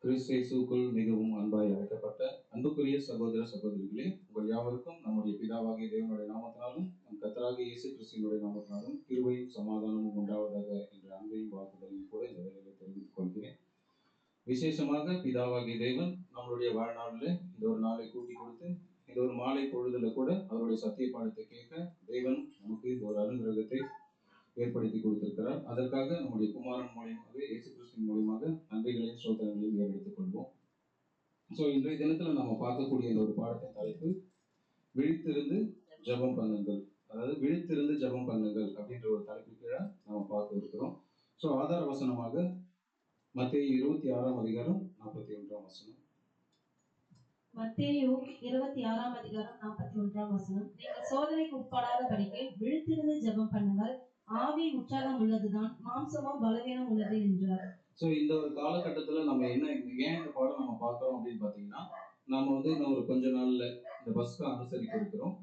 கிறிஸ்து இயேசுவுக்குள் மிகவும் அன்பாய் அழைக்கப்பட்ட அன்புக்குரிய சகோதர சகோதரிகளே, உங்கள் யாவருக்கும் நம்முடைய பிதாவாகிய தேவனுடைய நாமத்தினாலும் நம் கர்த்தராகிய இயேசு கிறிஸ்துவினுடைய நாமத்தினாலும் கிருபையும் சமாதானமும் உண்டாவதாக என்ற அன்பையும் வாழ்த்துதலையும் கூட இந்த வேளையிலே தெரிவித்துக் கொள்கிறேன். விசேஷமாக பிதாவாகிய தேவன் நம்மளுடைய வாழ்நாளில் இந்த ஒரு நாளை கூட்டி கொடுத்து இந்த ஒரு மாலை பொழுதுல கூட அவருடைய சத்திய பாடத்தை கேட்க தேவன் நமக்கு இந்த ஒரு அனுகிரகத்தை ஏற்படுத்தி கொடுத்திருக்கிறார். அதற்காக நம்முடைய குமாரன் மூலியமாக இயேசு கிறிஸ்துவின் மூலியமாக நன்றிகளையும் சோதனைகளையும் ஏறெடுத்துக் கொள்வோம். இன்றைய தினத்துல நம்ம பார்க்கக்கூடிய இந்த ஒரு பாடத்தின் தலைப்பு விழித்திருந்து ஜெபம் பண்ணுங்கள். அதாவது விழித்திருந்து ஜெபம் பண்ணுங்கள் அப்படின்ற ஒரு தலைப்பு கீழே நம்ம பார்க்க இருக்கிறோம். ஆதார வசனமாக மத்தேயு 26ஆம் அதிகாரம் 41ஆம் வசனம். மத்தேயு 26ஆம் அதிகாரம் 41ஆம் வசனம். நீங்கள் சோதனைக்கு உட்படாதபடிக்கு விழித்திருந்து ஜெபம் பண்ணுங்கள், ஆவி உற்சாகம் உள்ளதுதான், மாம்சமும் பலவீனம் உள்ளது என்றார். இந்த ஒரு காலகட்டத்துல நம்ம ஏன் இந்த பாடம் நம்ம பார்க்கிறோம் அப்படின்னு பாத்தீங்கன்னா, நம்ம இன்னும் ஒரு கொஞ்ச நாள்ல இந்த பஸ்கா அனுசரிக்க இருக்கிறோம்.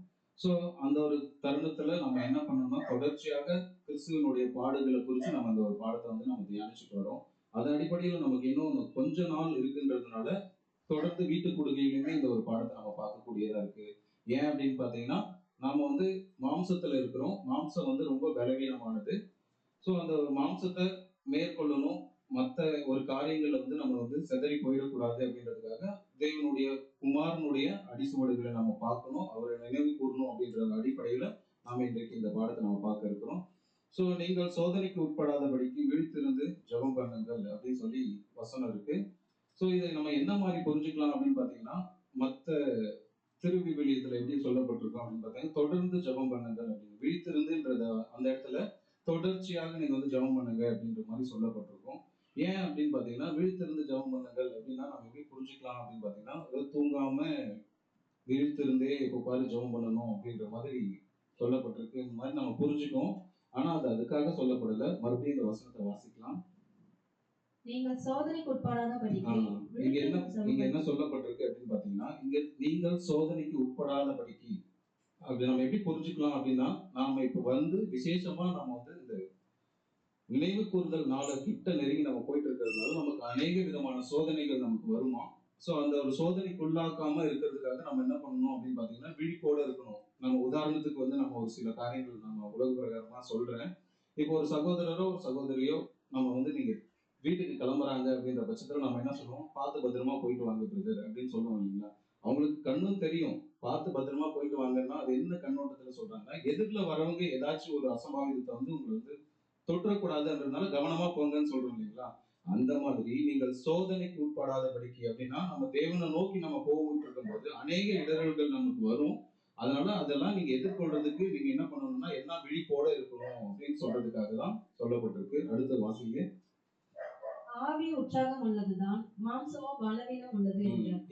அந்த ஒரு தருணத்துல நம்ம என்ன பண்ணணும்னா, தொடர்ச்சியாக கிறிஸ்துவனுடைய பாடுகளை குறித்து நம்ம அந்த ஒரு பாடத்தை நம்ம தியானிச்சுட்டு வரோம். அதன் அடிப்படையில் நமக்கு இன்னும் கொஞ்ச நாள் இருக்குன்றதுனால தொடர்ந்து வீட்டு கொடுக்கையிலுமே இந்த ஒரு பாடத்தை நம்ம பார்க்கக்கூடியதா இருக்கு. ஏன் அப்படின்னு பாத்தீங்கன்னா, நாம மாம்சத்துல இருக்கிறோம். மாம்சம் ரொம்ப பலவீனமானது. அந்த மாம்சத்தை மேற்கொள்ளணும், மற்ற ஒரு காரியங்கள்ல நம்ம செதறி போயிடக்கூடாது அப்படின்றதுக்காக தேவனுடைய குமாரனுடைய அடிசுவடுகளை நம்ம பார்க்கணும், அவரை நினைவு கூறணும் அப்படின்ற அடிப்படையில நாம இன்றைக்கு இந்த பாடத்தை நம்ம பார்க்க இருக்கிறோம். நீங்கள் சோதனைக்கு உட்படாதபடிக்கு விழித்திருந்து ஜெபம் பண்ணுங்கள் அப்படின்னு சொல்லி வசனம் இருக்கு. இதை நம்ம என்ன மாதிரி புரிஞ்சுக்கலாம் அப்படின்னு பாத்தீங்கன்னா, மற்ற திருவிவிலியத்துல எப்படி சொல்லப்பட்டிருக்கோம் அப்படின்னு பாத்தீங்கன்னா, தொடர்ந்து ஜெபம் பண்ணுங்கள் அப்படின்னு. விழித்திருந்துன்றத அந்த இடத்துல தொடர்ச்சியாக நீங்க ஜெபம் பண்ணுங்க அப்படின்ற மாதிரி சொல்லப்பட்டிருக்கும். ஏன் அப்படின்னு பாத்தீங்கன்னா, விழித்திருந்து ஜெபம் பண்ணுங்கள் அப்படின்னா நம்ம எப்படி புரிஞ்சுக்கலாம் அப்படின்னு பாத்தீங்கன்னா, தூங்காம விழித்திருந்தே எப்ப பாரு ஜெபம் பண்ணணும் அப்படின்ற மாதிரி சொல்லப்பட்டிருக்கு. இந்த மாதிரி நம்ம புரிஞ்சுக்கோம். ஆனா அது அதுக்காக சொல்லப்படல. மறுபடியும் இந்த வசனத்தை வாசிக்கலாம். நீங்கள் சோதனைக்கு உட்படாதபடிக்கு இங்க என்ன சொல்லப்பட்டிருக்கு அப்படின்னு பாத்தீங்கன்னா, இங்க நீங்கள் சோதனைக்கு உட்படாதபடிக்கு அப்படி நம்ம எப்படி புரிஞ்சுக்கலாம் அப்படின்னா, நாம இப்ப விசேஷமா நம்ம இந்த நினைவு கூறுதல் நாளை கிட்ட நெருங்கி நம்ம போயிட்டு இருக்கிறதுனால நமக்கு அநேக விதமான சோதனைகள் நமக்கு வருமா. அந்த ஒரு சோதனைக்குள்ளாக்காம இருக்கிறதுக்காக நம்ம என்ன பண்ணணும் அப்படின்னு பாத்தீங்கன்னா, விழிப்போட இருக்கணும். நம்ம உதாரணத்துக்கு நம்ம ஒரு சில காரியங்கள் நம்ம உலக பிரகாரமா சொல்றேன். இப்போ ஒரு சகோதரரோ ஒரு சகோதரியோ நம்ம நீங்க வீட்டுக்கு கிளம்புறாங்க அப்படின்ற பட்சத்துல நம்ம என்ன சொல்லுவோம், பார்த்து பத்திரமா போயிட்டு வாங்க பிரதர் அப்படின்னு சொல்லுவோம் இல்லைங்களா. அவங்களுக்கு கண்ணும் தெரியும், பார்த்து பத்திரமா போயிட்டு வாங்கன்னா அது என்ன கண்ணோட்டத்துல சொல்றாங்கன்னா, எதிரில் வரவங்க ஏதாச்சும் ஒரு அசம்பாவிதத்தை உங்களை தொற்றக்கூடாதுன்றதுனால கவனமா போங்கன்னு சொல்றோம் இல்லைங்களா. அந்த மாதிரி நீங்கள் சோதனைக்கு உட்படாதபடிக்கு அப்படின்னா, நம்ம தேவனை நோக்கி நம்ம போகிட்டு இருக்கும் போது அநேக இடர்கள் நமக்கு வரும். அதனால அதெல்லாம் நீங்க எதிர்கொள்றதுக்கு நீங்க என்ன பண்ணணும்னா, எல்லாம் விழிப்போட இருக்கணும் அப்படின்னு சொல்றதுக்காக தான் சொல்லப்பட்டிருக்கு. அடுத்த வாசிங்க. ஆவி உற்சாகம் உள்ளதுதான், மாம்சமோ பலவீனம் உள்ளது.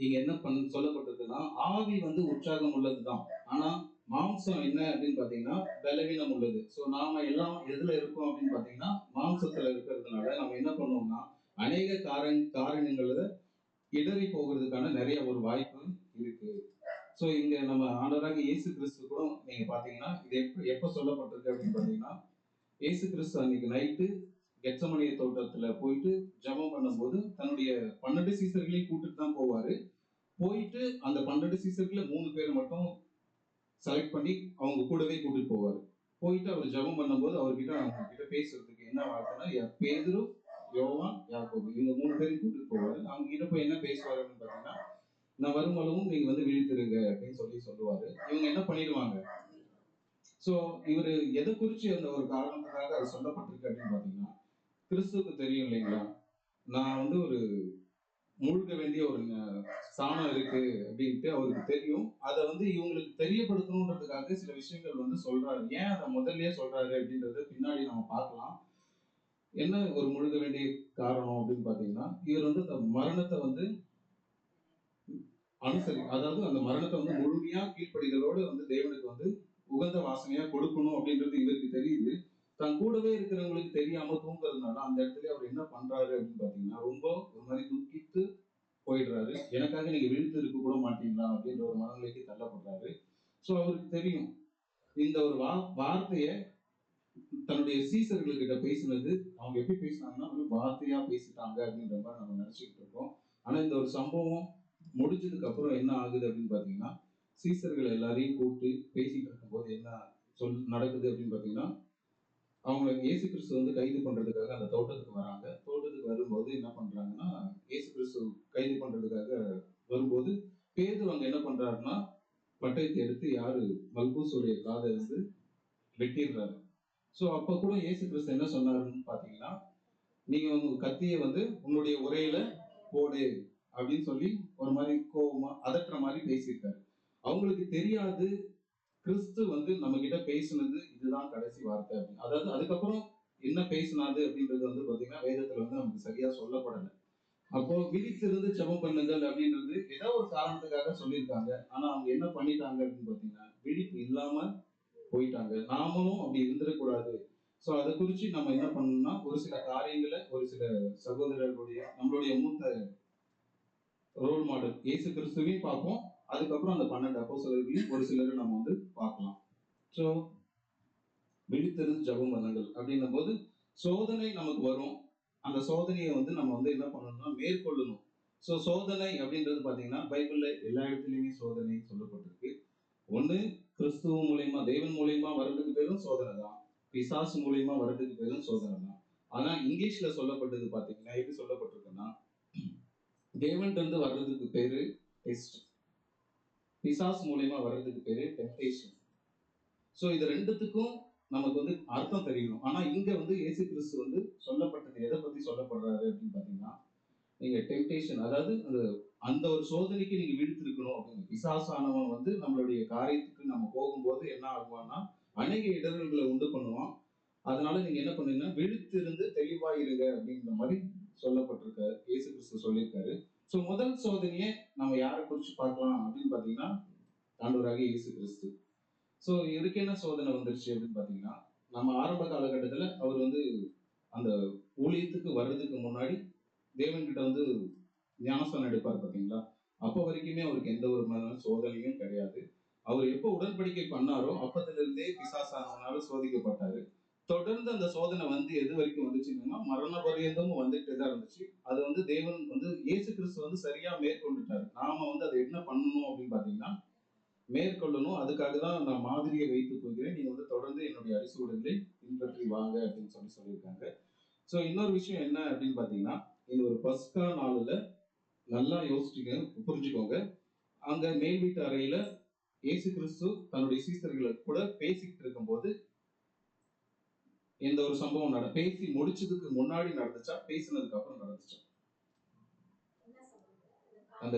இங்க என்ன சொல்லப்பட்டிருக்குன்னா, ஆவி உற்சாகம் உள்ளதுதான், ஆனா மாம்சம் என்ன அப்படின்னு பாத்தீங்கன்னா பலவீனம் உள்ளது. நாம எல்லாம் எதுல இருக்கோம் அப்படின்னு பாத்தீங்கன்னா, மாம்சத்துல இருக்கிறதுனால நம்ம என்ன பண்ணுவோம்னா, அநேக காரணங்களை இடறி போகிறதுக்கான நிறைய ஒரு வாய்ப்பு இருக்கு. இங்க நம்ம ஆண்டவராக இயேசு கிறிஸ்து கூட நீங்க பாத்தீங்கன்னா, இது எப்ப சொல்லப்பட்டிருக்கு அப்படின்னு பாத்தீங்கன்னா, இயேசு கிறிஸ்து அன்னைக்கு நைட்டு கெத்சமனிய தோட்டத்துல போயிட்டு ஜெபம் பண்ணும்போது தன்னுடைய 12 சீசர்களையும் கூட்டிட்டு தான் போவாரு. போயிட்டு அந்த 12 சீசர்கள 3 பேர் மட்டும் செலக்ட் பண்ணி அவங்க கூடவே கூட்டிட்டு போவாரு. போயிட்டு அவர் ஜெபம் பண்ணும்போது அவங்க கிட்ட பேசுறதுக்கு என்ன வார்த்தைன்னா, பேதுரு, யோவான், யாக்கோபு இவங்க 3 பேரையும் கூட்டிட்டு போவாரு. அவங்க கிட்ட போய் என்ன பேசுவாரு அப்படின்னு பாத்தீங்கன்னா, நான் வருமளவும் நீங்க விழித்திருங்க அப்படின்னு சொல்லுவாரு. இவங்க என்ன பண்ணிடுவாங்க. இவரு எதை குறிச்சு அந்த ஒரு காரணத்துக்காக அது சொல்லப்பட்டிருக்கு அப்படின்னு பாத்தீங்கன்னா, கிறிஸ்துவுக்கு தெரியும் இல்லைங்களா, நான் ஒரு மூழ்க வேண்டிய ஒரு ஸ்தானம் இருக்கு அப்படின்ட்டு அவருக்கு தெரியும். அதை இவங்களுக்கு தெரியப்படுத்தணுன்றதுக்காக சில விஷயங்கள் சொல்றாரு. ஏன் அதை முதல்லயே சொல்றாரு அப்படின்றத பின்னாடி நம்ம பார்க்கலாம். என்ன ஒரு முழுக வேண்டிய காரணம் அப்படின்னு பாத்தீங்கன்னா, இவர் அந்த மரணத்தை அதாவது அந்த மரணத்தை முழுமையா கீழ்ப்படிதலோடு தேவனுக்கு உகந்த வாசனையா கொடுக்கணும் அப்படின்றது இவருக்கு தெரியுது. தன் கூடவே இருக்கிறவங்களுக்கு தெரியாம தூங்குறதுனால அந்த இடத்துல அவர் என்ன பண்றாரு அப்படின்னு பாத்தீங்கன்னா, ரொம்ப ஒரு மாதிரி துக்கித்து போயிடுறாரு. எனக்காக நீங்க விழித்து இருக்க கூட மாட்டீங்களா அப்படின்ற ஒரு மனநிலைக்கு தள்ளப்படுறாரு. அவருக்கு தெரியும் இந்த ஒரு வார்த்தையை தன்னுடைய சீசர்கள்கிட்ட பேசினது அவங்க எப்படி பேசினாங்கன்னா வெறும் வார்த்தையா பேசிட்டாங்க அப்படின்ற மாதிரி நம்ம நினைச்சுக்கிட்டு இருக்கோம். ஆனா இந்த ஒரு சம்பவம் முடிஞ்சதுக்கு அப்புறம் என்ன ஆகுது அப்படின்னு பாத்தீங்கன்னா, சீசர்கள் எல்லாரையும் கூப்பிட்டு பேசிட்டு இருக்கும்போது என்ன நடக்குது அப்படின்னு பாத்தீங்கன்னா, அவங்க இயேசு கிறிஸ்து வந்து கைது பண்றதுக்காக அந்த தோட்டத்துக்கு வராங்க. தோட்டத்துக்கு வரும்போது என்ன பண்றாங்கன்னா, இயேசு கிறிஸ்து கைது பண்றதுக்காக வரும்போது பேதுரு அங்க என்ன பண்றாருன்னா, பட்டயத்தை எடுத்து யாரு மல்கூசுடைய காதை வந்து வெட்டிடுறாரு. சோ அப்ப கூட இயேசு கிறிஸ்து என்ன சொன்னாருன்னு பாத்தீங்கன்னா, நீங்க உங்க கத்தியை வந்து உன்னுடைய உரையில போடு அப்படின்னு சொல்லி ஒரு மாதிரி கோவமா அதட்டுற மாதிரி பேசியிருக்காரு. அவங்களுக்கு தெரியாது கிறிஸ்து வந்து நம்ம கிட்ட பேசுனது இதுதான் கடைசி வார்த்தை அப்படின்னு. அதாவது அதுக்கப்புறம் என்ன பேசினாது அப்படின்றது வந்து பாத்தீங்கன்னா வேதத்துல வந்து நமக்கு சரியா சொல்லப்படல. அப்போ விழித்திருந்து ஜெபம் பண்ணுங்கள் அப்படின்றது ஏதோ ஒரு காரணத்துக்காக சொல்லியிருக்காங்க. ஆனா அவங்க என்ன பண்ணிட்டாங்க அப்படின்னு பாத்தீங்கன்னா விழிப்பு இல்லாம போயிட்டாங்க. நாமளும் அப்படி இருந்துடக்கூடாது. சோ அதை குறிச்சு நம்ம என்ன பண்ணணும்னா ஒரு சில காரியங்களை ஒரு சில சகோதரர்களுடைய நம்மளுடைய மூத்த ரோல் மாடல் இயேசு கிறிஸ்துவையும் பார்ப்போம். அதுக்கப்புறம் அந்த 12 அப்போஸ்தலர்களையும் ஒரு சிலரை நம்ம வந்து பார்க்கலாம். சோ விழித்திருந்து ஜெபம் பண்ணுங்கள் அப்படின்னும் போது சோதனை நமக்கு வரும். அந்த சோதனையை வந்து நம்ம வந்து என்ன பண்ணணும்னா மேற்கொள்ளணும். சோ சோதனை அப்படின்றது பாத்தீங்கன்னா பைபிள்ல எல்லா இடத்துலயுமே சோதனை சொல்லப்பட்டிருக்கு. ஒண்ணு கிறிஸ்துவ மூலியமா தேவன் மூலியமா வர்றதுக்கு பேரும் சோதனை தான். பிசாசு மூலியமா வர்றதுக்கு பேரும் சோதனை தான். ஆனா இங்கிலீஷ்ல சொல்லப்பட்டது பாத்தீங்கன்னா எப்படி சொல்லப்பட்டிருக்குன்னா தேவன்கிட்ட இருந்து வர்றதுக்கு பேரு டெஸ்ட், பிசாசு மூலியமா வர்றதுக்கு பேரு டெம்டேஷன். சோ இது ரெண்டுத்துக்கும் நமக்கு வந்து அர்த்தம் தெரியணும். ஆனா இங்க வந்து இயேசு கிறிஸ்து வந்து சொல்லப்பட்டது எதை பத்தி சொல்லப்படுறாரு அப்படின்னு பாத்தீங்கன்னா நீங்க டெம்டேஷன் அதாவது அந்த அந்த ஒரு சோதனைக்கு நீங்க விழித்திருக்கணும் அப்படின்னு. பிசாசானவன் வந்து நம்மளுடைய காரியத்துக்கு நம்ம போகும்போது என்ன ஆகுவான்னா அநேக இடர்களை உண்டு பண்ணுவான். அதனால நீங்க என்ன பண்ணுங்கன்னா விழித்திருந்து தெளிவா இருங்க அப்படின்ற மாதிரி சொல்லப்பட்டிருக்காரு. இயேசு கிறிஸ்து சொல்லியிருக்காரு. சோ முதல் சோதனையை நம்ம யாரை குறிச்சு பார்க்கலாம் அப்படின்னு பாத்தீங்கன்னா ஆண்டவராக இயேசு கிறிஸ்து. சோ இதுக்கு என்ன சோதனை வந்துருச்சு அப்படின்னு பாத்தீங்கன்னா நம்ம ஆரம்ப காலகட்டத்துல அவர் வந்து அந்த ஊழியத்துக்கு வர்றதுக்கு முன்னாடி தேவன் கிட்ட வந்து ஞானஸ்தானம் எடுப்பார் பாத்தீங்களா, அப்போ வரைக்குமே அவருக்கு எந்த ஒரு சோதனையும் கிடையாது. அவர் எப்போ உடன்படிக்கை பண்ணாரோ அப்பத்துல இருந்தே பிசாசானவனால சோதிக்கப்பட்டாரு. தொடர்ந்து அந்த சோதனை வந்து எது வரைக்கும் வந்துச்சுன்னா மரண பரியந்தமும் வந்துட்டே தான் இருந்துச்சு. அது வந்து தேவன் வந்து இயேசு கிறிஸ்து வந்து சரியா மேற்கொண்டுட்டாரு. நாம வந்து அதை என்ன பண்ணணும் அப்படின்னு பாத்தீங்கன்னா மேற்கொள்ளணும். அதுக்காக தான் நான் மாதிரியை வைத்து போகிறேன். நீங்க வந்து தொடர்ந்து என்னுடைய அடிசுவடுகளை பின்பற்றி வாங்க அப்படின்னு சொல்லியிருக்காங்க. சோ இன்னொரு விஷயம் என்ன அப்படின்னு பாத்தீங்கன்னா இந்த ஒரு பஸ்கா நாளுல நல்லா யோசிச்சுங்க புரிஞ்சுக்கோங்க. அங்க மேல் வீட்டு அறையில இயேசு கிறிஸ்து தன்னுடைய சீசர்களை கூட பேசிக்கிட்டு இருக்கும்போது எந்த ஒரு சம்பவம் பேசி முடிச்சதுக்கு முன்னாடி நடந்துச்சா பேசினதுக்கு அப்புறம் நடந்துச்சா? அந்த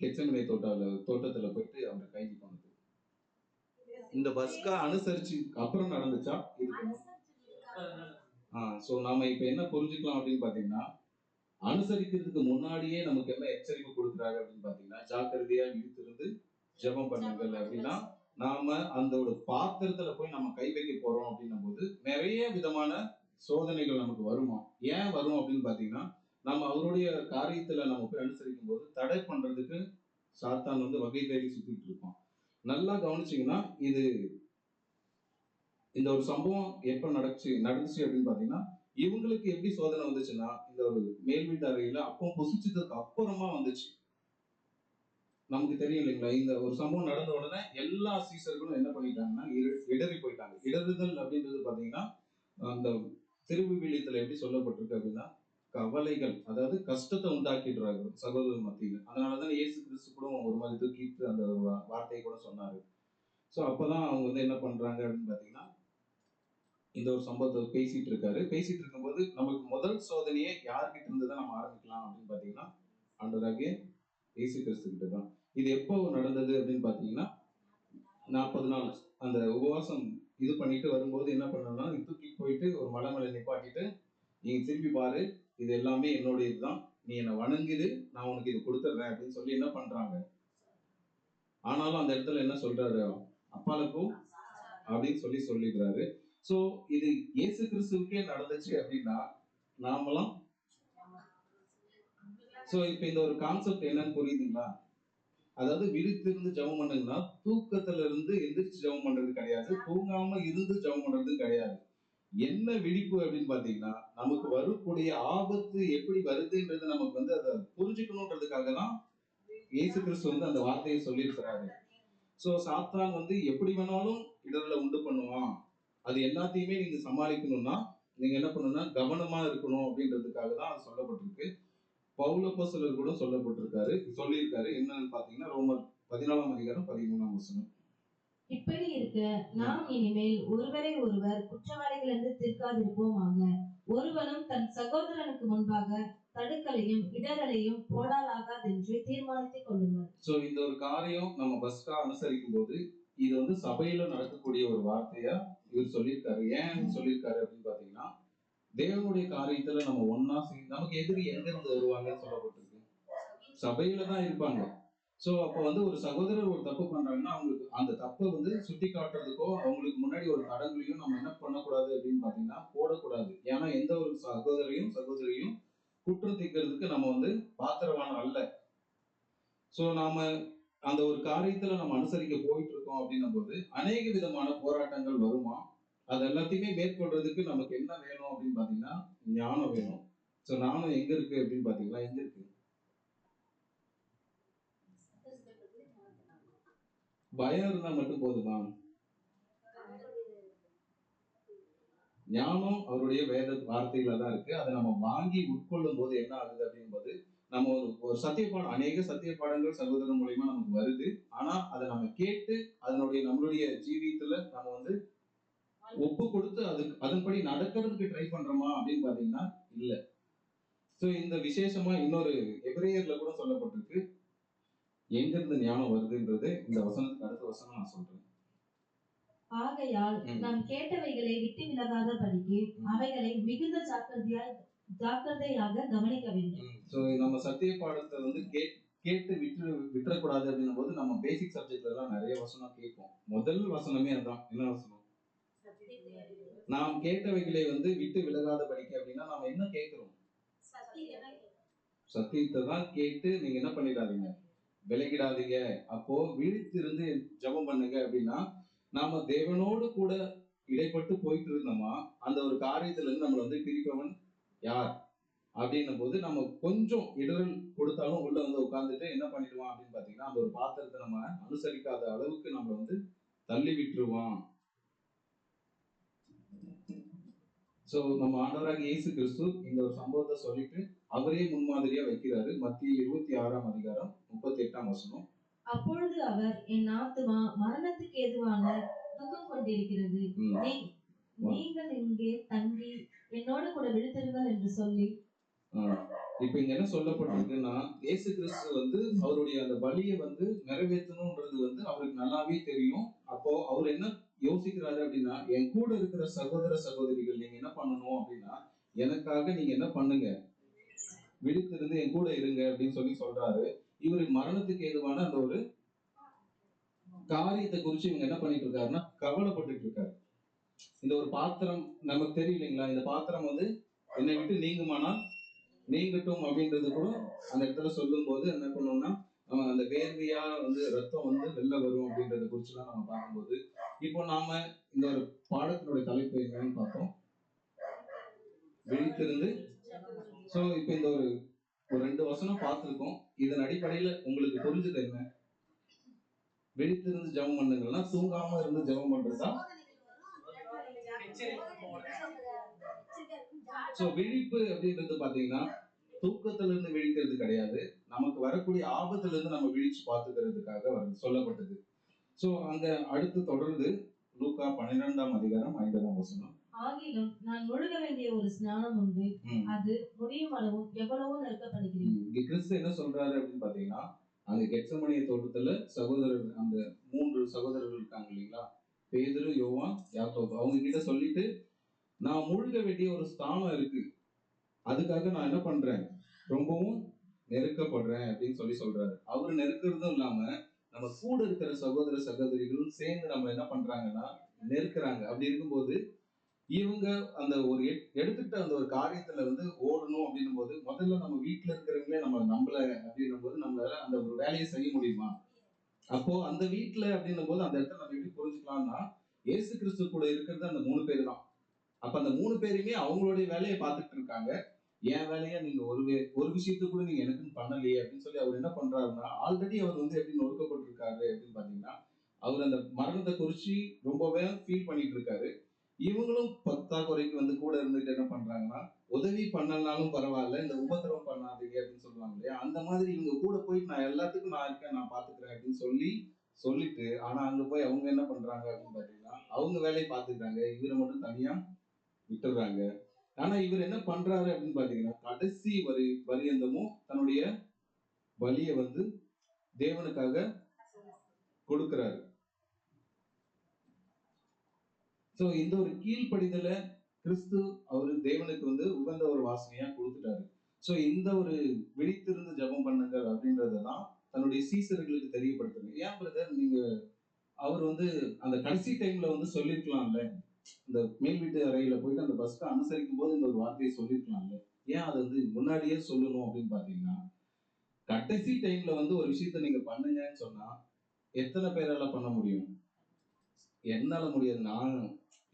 கெச்சமனை தோட்டத்துல போயிட்டு அவங்க கைது பண்ணது இந்த பஸ்கா அனுசரிச்சு அப்புறம் நடந்துச்சா? சோ நாம இப்ப என்ன புரிஞ்சுக்கலாம் அப்படின்னு பாத்தீங்கன்னா அனுசரிக்கிறதுக்கு முன்னாடியே நமக்கு என்ன எச்சரிக்கை கொடுக்குறாரு அப்படின்னு பாத்தீங்கன்னா ஜாக்கிரதையா விழித்திருந்து ஜெபம் பண்ணுங்கள் அப்படின்னா நாம அந்த ஒரு பாத்திரத்துல போய் நம்ம கை வைக்க போறோம் அப்படின்னும் போது நிறைய விதமான சோதனைகள் நமக்கு வருமா. ஏன் வரும் அப்படின்னு பாத்தீங்கன்னா நம்ம அவருடைய காரியத்துல நம்ம போய் அனுசரிக்கும் போது தடை பண்றதுக்கு சாத்தான் வந்து வகை தேடி சுத்திட்டு இருப்பான். நல்லா கவனிச்சீங்கன்னா இது இந்த ஒரு சம்பவம் எப்ப நடந்துச்சு அப்படின்னு பாத்தீங்கன்னா இவங்களுக்கு எப்படி சோதனை வந்துச்சுன்னா இந்த ஒரு மேல் வீட்டு அறையில அப்போ புசிச்சதுக்கு அப்புறமா வந்துச்சு. நமக்கு தெரியும் இல்லைங்களா, இந்த ஒரு சம்பவம் நடந்த உடனே எல்லா சீசர்களும் என்ன பண்ணிட்டாங்கன்னா இடறி போயிட்டாங்க. இடறுதல் அப்படின்றது பாத்தீங்கன்னா அந்த திருவிவிலியத்துல எப்படி சொல்லப்பட்டிருக்கு அப்படின்னா கவலைகள் அதாவது கஷ்டத்தை உண்டாக்கிடுறாங்க சகோதரர் மத்தியில. அதனாலதான் இயேசு கிறிஸ்து கூட ஒரு மாதிரி தூக்கிட்டு அந்த வார்த்தையை கூட சொன்னாரு. சோ அப்பதான் அவங்க வந்து என்ன பண்றாங்க அப்படின்னு பாத்தீங்கன்னா இந்த ஒரு சம்பவத்தை பேசிட்டு இருக்காரு. பேசிட்டு இருக்கும்போது நமக்கு முதல் சோதனையை யார்கிட்ட இருந்து தான் நம்ம ஆரம்பிக்கலாம் அப்படின்னு பாத்தீங்கன்னா ஆண்டவராகிய இயேசு கிறிஸ்து கிட்ட தான். இது எப்போ நடந்தது அப்படின்னு பாத்தீங்கன்னா 40 நாள் அந்த உபவாசம் இது பண்ணிட்டு வரும்போது என்ன பண்ணணும்னா தூக்கி போயிட்டு ஒரு மலை மேல நிப்பாட்டிட்டு நீங்க திரும்பி பாரு இது எல்லாமே என்னுடைய இதுதான், நீ என்னை வணங்குது நான் உனக்கு இது கொடுத்துட்றேன் அப்படின்னு சொல்லி என்ன பண்றாங்க. ஆனாலும் அந்த இடத்துல என்ன சொல்றாரு, அப்பாலுக்கும் அப்படின்னு சொல்லிடுறாரு. சோ இது இயேசு கிறிஸ்துவுக்கே நடந்துச்சு அப்படின்னா நாமெல்லாம் சோ இப்ப இந்த ஒரு கான்செப்ட் என்னன்னு புரியுதுங்களா? அதாவது விழித்திருந்து ஜெபம் பண்ணுங்கன்னா தூக்கத்துல இருந்து எந்திரிச்சு ஜெபம் பண்றது கிடையாது, தூங்காம இருந்து ஜெபம் பண்றது கிடையாது. என்ன விழிப்பு அப்படின்னு பாத்தீங்கன்னா, நமக்கு வரக்கூடிய ஆபத்து எப்படி வருதுன்றது நமக்கு வந்து அதை புரிஞ்சுக்கணுன்றதுக்காக தான் இயேசு கிறிஸ்து வந்து அந்த வார்த்தையை சொல்லியிருக்கிறாரு. சோ சாத்தான் வந்து எப்படி வேணாலும் இடர்களை உண்டு பண்ணுவான். அது எல்லாத்தையுமே நீங்க சமாளிக்கணும்னா நீங்க என்ன பண்ணணும்னா கவனமா இருக்கணும் அப்படின்றதுக்காக தான் அது சொல்லப்பட்டிருக்கு. பவுல் அப்போஸ்தலர் கூட சொல்லியிருக்காரு. என்னன்னு பாத்தீங்கன்னா ரோமர் 14ஆம் அதிகாரம் 13ஆம் வசனம். இப்படி இருக்க நாம் இனிமேல் ஒருவரை ஒருவர் குற்றவாளிகள் என்று தீர்க்காதிருப்போமாக. ஒருவனும் தன் சகோதரனுக்கு முன்பாக தடுக்கலையும் இடரலையும் போடாலாகாதென்று தீர்மானித்துக் கொள்ளுங்கள். சோ இந்த ஒரு காரியம் நம்ம பஸ்கா அனுசரிக்கும் போது இது வந்து சபையில நடக்கக்கூடிய ஒரு வார்த்தையா இவர் சொல்லியிருக்காரு. ஏன் சொல்லியிருக்காரு அப்படின்னு பாத்தீங்கன்னா, தேவனுடைய காரியத்துல நம்ம ஒன்னா சேர்ந்து நமக்கு எதிரி எங்க இருந்து வருவாங்கன்னு சொல்லப்பட்டிருக்கு. சபையில தான் இருப்பாங்க. சோ அப்ப வந்து ஒரு சகோதரர் ஒரு தப்பு பண்றாங்கன்னா அவங்களுக்கு அந்த தப்பை வந்து சுட்டி காட்டுறதுக்கோ அவங்களுக்கு முன்னாடி ஒரு தடங்களையும் நம்ம என்ன பண்ணக்கூடாது அப்படின்னு பாத்தீங்கன்னா போடக்கூடாது. ஏன்னா எந்த ஒரு சகோதரியும் குற்றம் தீர்க்கிறதுக்கு நம்ம வந்து பாத்திரவான அல்ல. சோ நாம அந்த ஒரு காரியத்துல நம்ம அனுசரிக்க போயிட்டு இருக்கோம் அப்படின்னும் போது அநேக விதமான போராட்டங்கள் வருமா. அது எல்லாத்தையுமே மேற்கொள்றதுக்கு நமக்கு என்ன வேணும் அப்படின்னு பாத்தீங்கன்னா ஞானம் வேணும். சோ ஞானம் எங்க இருக்கு அப்படின்னு பாத்தீங்கன்னா எங்க இருக்கு? பயம் இருந்தா மட்டும் போதுமா? ஞானம் அவருடைய வேத வார்த்தைகள தான் இருக்கு. அதை நம்ம வாங்கி உட்கொள்ளும் போது என்ன ஆகுது அப்படிங்கும்போது நம்ம ஒரு சத்தியப்பாடம் அநேக சத்திய பாடங்கள் சகோதரன் மூலியமா நமக்கு வருது. ஆனா அதை நம்ம கேட்டு நம்மளுடைய ஜீவியத்துல நம்ம வந்து ஒப்பு கொடுத்து அதன்படி நடக்கிறதுக்கு ட்ரை பண்றோமா அப்படின்னு பாத்தீங்கன்னா இல்ல. சோ இந்த விசேஷமா இன்னொரு எபிரேயர்ல கூட சொல்லப்பட்டிருக்கு. எங்க இருந்து ஞானம் வருதுன்றது இந்த வசனத்துக்கு அடுத்த வசனம் நான் சொல்றேன். ஆகையால் நாம் கேட்டவைகளை விட்டு விலகாத படிக்கு அவைகளை மிகுந்த ஜாக்கிரதையாக கவனிக்க வேண்டும். சோ நம்ம சத்திய பாடத்தை வந்து கேட்டு விட்டுறக்கூடாது அப்படின்னும் போது நம்ம பேசிக் சப்ஜெக்ட்ல எல்லாம் நிறைய வசனம் கேட்போம். முதல் வசனமே அதான். என்ன வசனம்? நாம் கேட்டவைகளை வந்து விட்டு விலகாத படிக்க அப்படின்னா நாம என்ன கேட்கிறோம்? சத்தியத்தை தான் கேட்டு நீங்க என்ன பண்ணிடாதீங்க, விலகிடாதீங்க. அப்போ விழித்திருந்து ஜெபம் பண்ணுங்க அப்படின்னா நாம தேவனோடு கூட இடைப்பட்டு போயிட்டு இருந்தோமா அந்த ஒரு காரியத்துல இருந்து நம்மளை வந்து பிரிப்பவன் யார் அப்படின்னும் போது நம்ம கொஞ்சம் இடரல் கொடுத்தாலும் உள்ள வந்து உட்கார்ந்துட்டு என்ன பண்ணிடுவான் அப்படின்னு பாத்தீங்கன்னா அந்த ஒரு பாத்திரத்தை நம்ம அனுசரிக்காத அளவுக்கு நம்மளை வந்து தள்ளி விட்டுருவான். சோ நம்ம ஆண்டவராக இயேசு கிறிஸ்து இந்த ஒரு சம்பவத்தை சொல்லிட்டு அவரே முன்மாதிரியா வைக்கிறாரு. மத்திய 26ஆம் அதிகாரம் 38ஆம் வசனம். அப்பொழுது அவர் என் ஆத்துமா மரணத்துக்கு ஏதுவான துக்கம் கொண்டிருக்கிறது, நீங்கள் இங்கே தங்கி என்னோடு கூட விழித்திருங்கள் என்று சொல்லி. இப்ப இங்க என்ன சொல்லப்பட்டிருக்குன்னா இயேசு கிறிஸ்து வந்து அவருடைய அந்த பலியை வந்து நிறைவேற்றணும்ன்றது வந்து அவருக்கு நல்லாவே தெரியும். அப்போ அவர் என்ன யோசிக்கிறாரு அப்படின்னா என் கூட இருக்கிற சகோதர சகோதரிகள் நீங்க என்ன பண்ணணும் அப்படின்னா எனக்காக நீங்க என்ன பண்ணுங்க, விழித்திருந்து என் கூட இருங்க அப்படின்னு சொல்லி சொல்றாரு. இவரு மரணத்துக்கு ஏதுவான அந்த ஒரு காரியத்தை குறிச்சு இவங்க என்ன பண்ணிட்டு இருக்காருன்னா கவலைப்பட்டு இருக்காரு. இந்த ஒரு பாத்திரம் நமக்கு தெரியலைங்களா, இந்த பாத்திரம் வந்து என்னை விட்டு நீங்குமானால் நீங்கட்டும் அப்படின்றது கூட அந்த இடத்துல சொல்லும் போது என்ன பண்ணோம்னா நம்ம அந்த வேர்வையா வந்து ரத்தம் வந்து வெளில வரும் அப்படின்றத குறிச்சுலாம் நம்ம பார்க்கும்போது இப்போ நாம இந்த ஒரு பாடத்தினுடைய தலைப்பு என்னன்னு பார்த்தோம், விழித்திருந்து. சோ இப்ப இந்த ஒரு 2 வசனம் பார்த்திருக்கோம். இதன் அடிப்படையில உங்களுக்கு புரிஞ்சது என்ன? விழித்திருந்து ஜெபம் பண்ணுங்கன்னா தூங்காம இருந்து ஜெபம் பண்றதா? சோ விழிப்பு அப்படின்றது பாத்தீங்கன்னா தூக்கத்துல இருந்து விழிக்கிறது கிடையாது. நமக்கு வரக்கூடிய ஆபத்துல இருந்து நம்ம விழிச்சு பார்த்துக்கிறதுக்காக சொல்லப்பட்டது. சோ அங்க அடுத்து தொடர்ந்து லூக்கா 12ஆம் அதிகாரம் 5ஆம் வசனம். ஆகிலும் நான் முழுக வேண்டிய ஒரு ஸ்நானம் உண்டு, அது முடியும் அளவும் எவ்வளவோ நெருக்கப்படுகிறேன். கிறிஸ்து என்ன சொல்றாரு அப்படின்னு பாத்தீங்கன்னா அந்த கெத்செமனே தோட்டத்துல சகோதரர்கள் அந்த 3 சகோதரர்கள் இருக்காங்க இல்லைங்களா, பேதுரு, யோவான், யாக்கோபு, அவங்க கிட்ட சொல்லிட்டு நான் முழுக வேண்டிய ஒரு ஸ்தானம் இருக்கு, அதுக்காக நான் என்ன பண்றேன், ரொம்பவும் நெருக்கப்படுறேன் அப்படின்னு சொல்றாரு. அவரு நெருக்கிறதும் இல்லாம நம்ம கூட இருக்கிற சகோதர சகோதரிகளும் சேர்ந்து நம்ம என்ன பண்றாங்கன்னா நெருக்கிறாங்க. அப்படி இருக்கும்போது இவங்க அந்த ஒரு எடுத்துக்கிட்ட அந்த ஒரு காரியத்துல வந்து ஓடணும் அப்படின்னும் போது முதல்ல நம்ம வீட்டுல இருக்கிறவங்களே நம்ம நம்பல அப்படின்னும் போது நம்மளால அந்த ஒரு வேலையை செய்ய முடியுமா? அப்போ அந்த வீட்டுல அப்படின்னும் போது அந்த இடத்துல நம்ம எப்படி புரிஞ்சுக்கலாம்னா இயேசு கிறிஸ்து கூட இருக்கிறது அந்த 3 பேர் தான். அப்ப அந்த 3 பேருமே அவங்களுடைய வேலையை பார்த்துட்டு இருக்காங்க. என் வேலையை நீங்க ஒரு விஷயத்த கூட நீங்க எனக்குன்னு பண்ணலையே அப்படின்னு சொல்லி அவர் என்ன பண்றாருன்னா, ஆல்ரெடி அவர் வந்து எப்படி நொறுக்கப்பட்டிருக்காரு அப்படின்னு பாத்தீங்கன்னா, அவர் அந்த மரணத்தை குறிச்சு ரொம்பவே ஃபீல் பண்ணிட்டு இருக்காரு. இவங்களும் பத்தாக்குறைக்கு வந்து கூட இருந்துட்டு என்ன பண்றாங்கன்னா, உதவி பண்ணலனாலும் பரவாயில்ல, இந்த உபத்திரவம் பண்ணாதீங்க அப்படின்னு சொல்லுவாங்க இல்லையா? அந்த மாதிரி இவங்க கூட போயிட்டு நான் எல்லாத்துக்கும் நான் இருக்கேன், நான் பாத்துக்கிறேன் அப்படின்னு சொல்லிட்டு, ஆனா அங்க போய் அவங்க என்ன பண்றாங்க அப்படின்னு பாத்தீங்கன்னா, அவங்க வேலையை பாத்துக்கிறாங்க. இவரை மட்டும் தனியா விட்டுறாங்க. ஆனா இவர் என்ன பண்றாரு அப்படின்னு பாத்தீங்கன்னா, கடைசி பரியந்தமும் தன்னுடைய பலியை வந்து தேவனுக்காக கொடுக்கிறாரு. சோ இந்த ஒரு கீழ்ப்படிதலை கிறிஸ்து அவரு தேவனுக்கு வந்து உகந்த ஒரு வாசனையா கொடுத்துட்டாரு. சோ இந்த ஒரு விழித்திருந்து ஜெபம் பண்ணுங்கள் அப்படின்றதான் தன்னுடைய சீசர்களுக்கு தெரியப்படுத்துறேன். ஏன் பிரதர் நீங்க அவர் வந்து அந்த கடைசி டைம்ல வந்து சொல்லிருக்கலாம்ல, இந்த மேல் வீட்டு அறையில போயிட்டு அந்த பஸ்க்கு அனுசரிக்கும் போது இந்த ஒரு வார்த்தையை சொல்லிருக்கலாம்ல, ஏன் அதை வந்து முன்னாடியே சொல்லணும் அப்படின்னு பாத்தீங்கன்னா, கடைசி டைம்ல வந்து ஒரு விஷயத்த நீங்க பண்ணுங்கன்னு சொன்னா எத்தனை பேரால பண்ண முடியும்? என்னால முடியாது.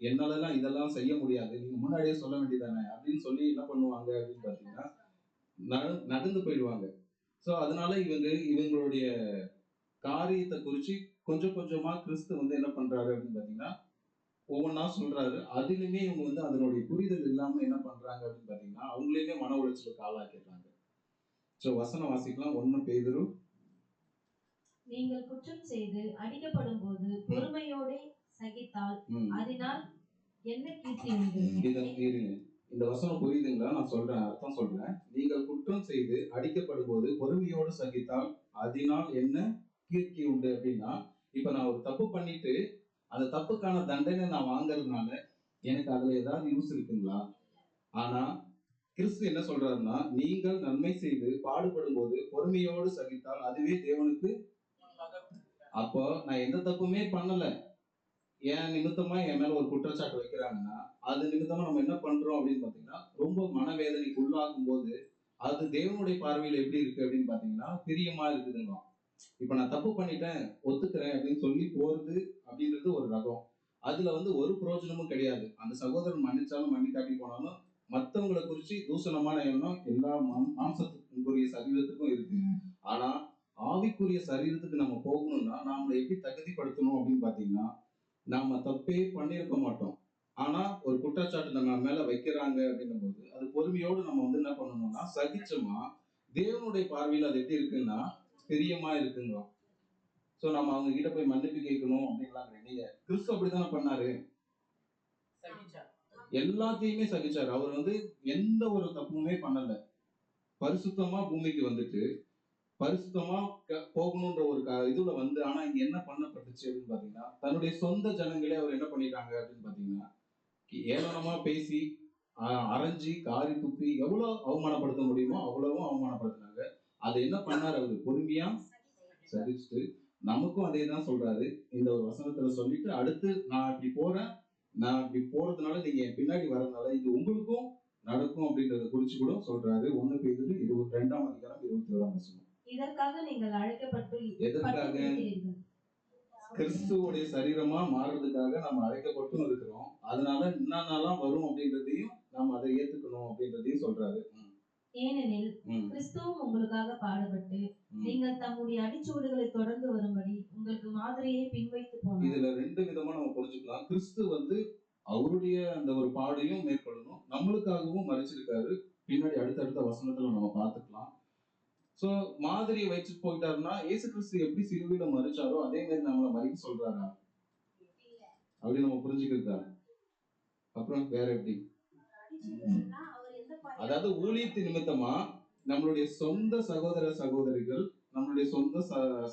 என்னாலலாம் இதெல்லாம் செய்ய முடியாது. நீங்க முன்னாடியே சொல்ல வேண்டியதானே அப்படின்னு சொல்லி என்ன பண்ணுவாங்க அப்படின்னு பாத்தீங்கன்னா, நகர்ந்து போயிடுவாங்க. சோ அதனால இவங்களுடைய காரியத்தை குறிச்சு கொஞ்சம் கொஞ்சமா கிறிஸ்து வந்து என்ன பண்றாரு அப்படின்னு பாத்தீங்கன்னா, ஒவ்வொன்னா சொல்றாரு. அதிலுமே இவங்க வந்து அதனுடைய புரிதல் இல்லாம என்ன பண்றாங்க அப்படின்னு பாத்தீங்கன்னா, அவங்களையுமே மன உளைச்சலுக்கு ஆளாக்கிடுறாங்க. சோ வசனம் வாசிக்கலாம். 1 பேதுரு. நீங்கள் குற்றம் செய்து அடிக்கப்படும் போது பொறுமையோடே சகித்தால் அதனால் என்ன கீர்த்தி உண்டு? இருங்க. இந்த வசனம் புரியுதுங்களா? நான் சொல்றேன், அர்த்தம் சொல்றேன். நீங்கள் குற்றம் செய்து அடிக்கப்படும் போது பொறுமையோடு சகித்தால் அதனால் என்ன கீர்த்தி உண்டு அப்படின்னா, இப்ப நான் ஒரு தப்பு பண்ணிட்டு அந்த தப்புக்கான தண்டனை நான் வாங்குறதுனால எனக்கு அதுல ஏதாவது யூஸ் இருக்குங்களா? ஆனா கிறிஸ்து என்ன சொல்றாருன்னா, நீங்கள் நன்மை செய்து பாடுபடும் போது பொறுமையோடு சகித்தால் அதுவே தேவனுக்கு. அப்போ நான் எந்த தப்புமே பண்ணல, என் நிமித்தமா என் மேல ஒரு குற்றச்சாட்டு வைக்கிறாங்கன்னா, அது நிமித்தமா நம்ம என்ன பண்றோம் அப்படின்னு பாத்தீங்கன்னா, ரொம்ப மனவேதனைக்கு உள்ளாகும் போது அது தேவனுடைய பார்வையில் எப்படி இருக்கு அப்படின்னு பாத்தீங்கன்னா, பிரியமா இருக்குதுங்க. இப்ப நான் தப்பு பண்ணிட்டேன், ஒத்துக்கிறேன் அப்படின்னு சொல்லி போறது அப்படின்றது ஒரு ரகம். அதுல வந்து ஒரு பிரயோஜனமும் கிடையாது. அந்த சகோதரன் மன்னிச்சாலும் மன்னிக்காட்டி போனாலும் மத்தவங்களை குறிச்சு தூசணமான எண்ணம் எல்லா மாம்சத்துக்குரிய சரீரத்துக்கும் இருக்கு. ஆனா ஆவிக்குரிய சரீரத்துக்கு நம்ம போகணும்னா நாமளை எப்படி தகுதிப்படுத்தணும் அப்படின்னு பாத்தீங்கன்னா, நாம தப்பே பண்ணியிருக்க மாட்டோம். ஆனா ஒரு குற்றச்சாட்டு நம்ம மேல வைக்கிறாங்க அப்படின்னும் போது அது பொறுமையோடு நம்ம வந்து என்ன பண்ணணும்னா சகிச்சோமா, தேவனுடைய பார்வையில் அது எப்படி இருக்குன்னா பிரியமா இருக்குங்க. சோ நம்ம அவங்க கிட்ட போய் மன்னிப்பு கேட்கணும் அப்படின்லாம் கிடையாது. நீங்க கிறிஸ்து அப்படித்தானே பண்ணாரு, எல்லாத்தையுமே சகிச்சாரு. அவர் வந்து எந்த ஒரு தப்புமே பண்ணல. பரிசுத்தமா பூமிக்கு வந்துட்டு பரிசுத்தமா போகணும்ன்ற ஒரு இதுல வந்து, ஆனா இங்க என்ன பண்ணப்பட்டுச்சு அப்படின்னு பாத்தீங்கன்னா, தன்னுடைய சொந்த ஜனங்களே அவர் என்ன பண்ணிட்டாங்க அப்படின்னு பாத்தீங்கன்னா, ஏளனமா பேசி அரைஞ்சி காரி துப்பி எவ்வளவு அவமானப்படுத்த முடியுமோ அவ்வளவும் அவமானப்படுத்தினாங்க. அதை என்ன பண்ணாரு அவரு பொறுமையா சகிச்சுட்டு, நமக்கும் அதே தான் சொல்றாரு. இந்த ஒரு வசனத்துல சொல்லிட்டு அடுத்து நான் இப்படி போறேன், நான் இப்படி போறதுனால நீங்க என் பின்னாடி வரதுனால இது உங்களுக்கும் நடக்கும் அப்படின்றத குறிச்சு கூட சொல்றாரு. 1 பேதுரு 2ஆம் அதிகாரம் 21ஆம் வசனம். இதற்காக நீங்கள் அழைக்கப்பட்டு எதற்காக? கிறிஸ்துவோடைய சரீரமா மாறுறதுக்காக நம்ம அழைக்கப்பட்டும் இருக்கிறோம். அதனால என்னென்னலாம் வரும் அப்படின்றதையும் நம்ம அதை ஏத்துக்கணும் அப்படின்றதையும் சொல்றாரு. ஏனெனில் கிறிஸ்துவும் உங்களுக்காக பாடுபட்டு நீங்கள் தம்முடைய அடிச்சுவடுகளை தொடர்ந்து வரும்படி உங்களுக்கு மாதிரியை பின்வைத்து போனார். இதுல 2 விதமா நம்ம புரிஞ்சுக்கலாம். கிறிஸ்து வந்து அவருடைய அந்த ஒரு பாடையும் மேற்கொள்ளணும், நம்மளுக்காகவும் மறைச்சிருக்காரு. பின்னாடி அடுத்தடுத்த வசனத்துல நம்ம பார்த்துக்கலாம். சோ மாதிரியை வச்சு போயிட்டாருன்னா, இயேசு கிறிஸ்து எப்படி சிலுவையில மறிச்சாரோ அதே மாதிரி நம்மள மறிக்க சொல்றாரா அப்படின்னு நம்ம புரிஞ்சுக்கிறதா? அப்புறம் வேற எப்படி? அதாவது ஊழியத்தின் நிமித்தமா நம்மளுடைய சொந்த சகோதர சகோதரிகள், நம்மளுடைய சொந்த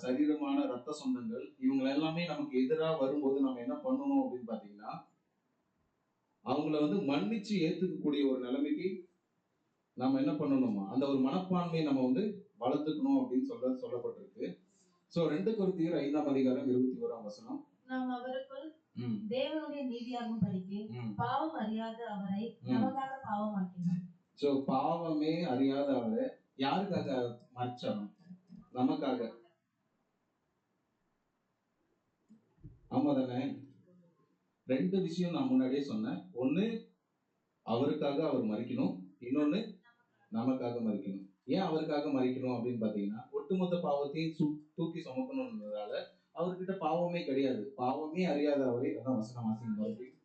சரீரமான ரத்த சொந்தங்கள், இவங்க எல்லாமே நமக்கு எதிராக வரும்போது நம்ம என்ன பண்ணணும் அப்படின்னு பாத்தீங்கன்னா, அவங்கள வந்து மன்னிச்சு ஏத்துக்கக்கூடிய ஒரு நிலைமைக்கு நம்ம என்ன பண்ணணுமா, அந்த ஒரு மனப்பான்மையை நம்ம வந்து வளர்த்துக்கணும் அப்படின்னு சொல்லப்பட்டிருக்கு. சோ 2 கொரிந்தியர் 5ஆம் அதிகாரம் 21ஆம் வசனம். நாம் அவருக்குள் தேவனுடைய நீதியாகும் படிக்கு பாவம் அறியாத அவரை நமக்காக பாவமாக்கினார். சோ பாவமே அறியாத அவரை யாருக்காக மறிச்சார்? நமக்காக. ஆமா தானே? 2 விஷயம் நான் முன்னாடியே சொன்னேன். ஒண்ணு அவருக்காக அவர் மறிக்கணும், இன்னொன்னு நமக்காக மறிக்கணும். ஏன் அவருக்காக மறிக்கணும் அப்படின்னு பாத்தீங்கன்னா, ஒட்டுமொத்த பாவத்தையும் தூக்கி சுமக்கணும்ன்றதால அவர்கிட்ட பாவமே கிடையாது. பாவமே அறியாத அவரை, அதான் வசனம் வாசிங்க மறுபடியும்.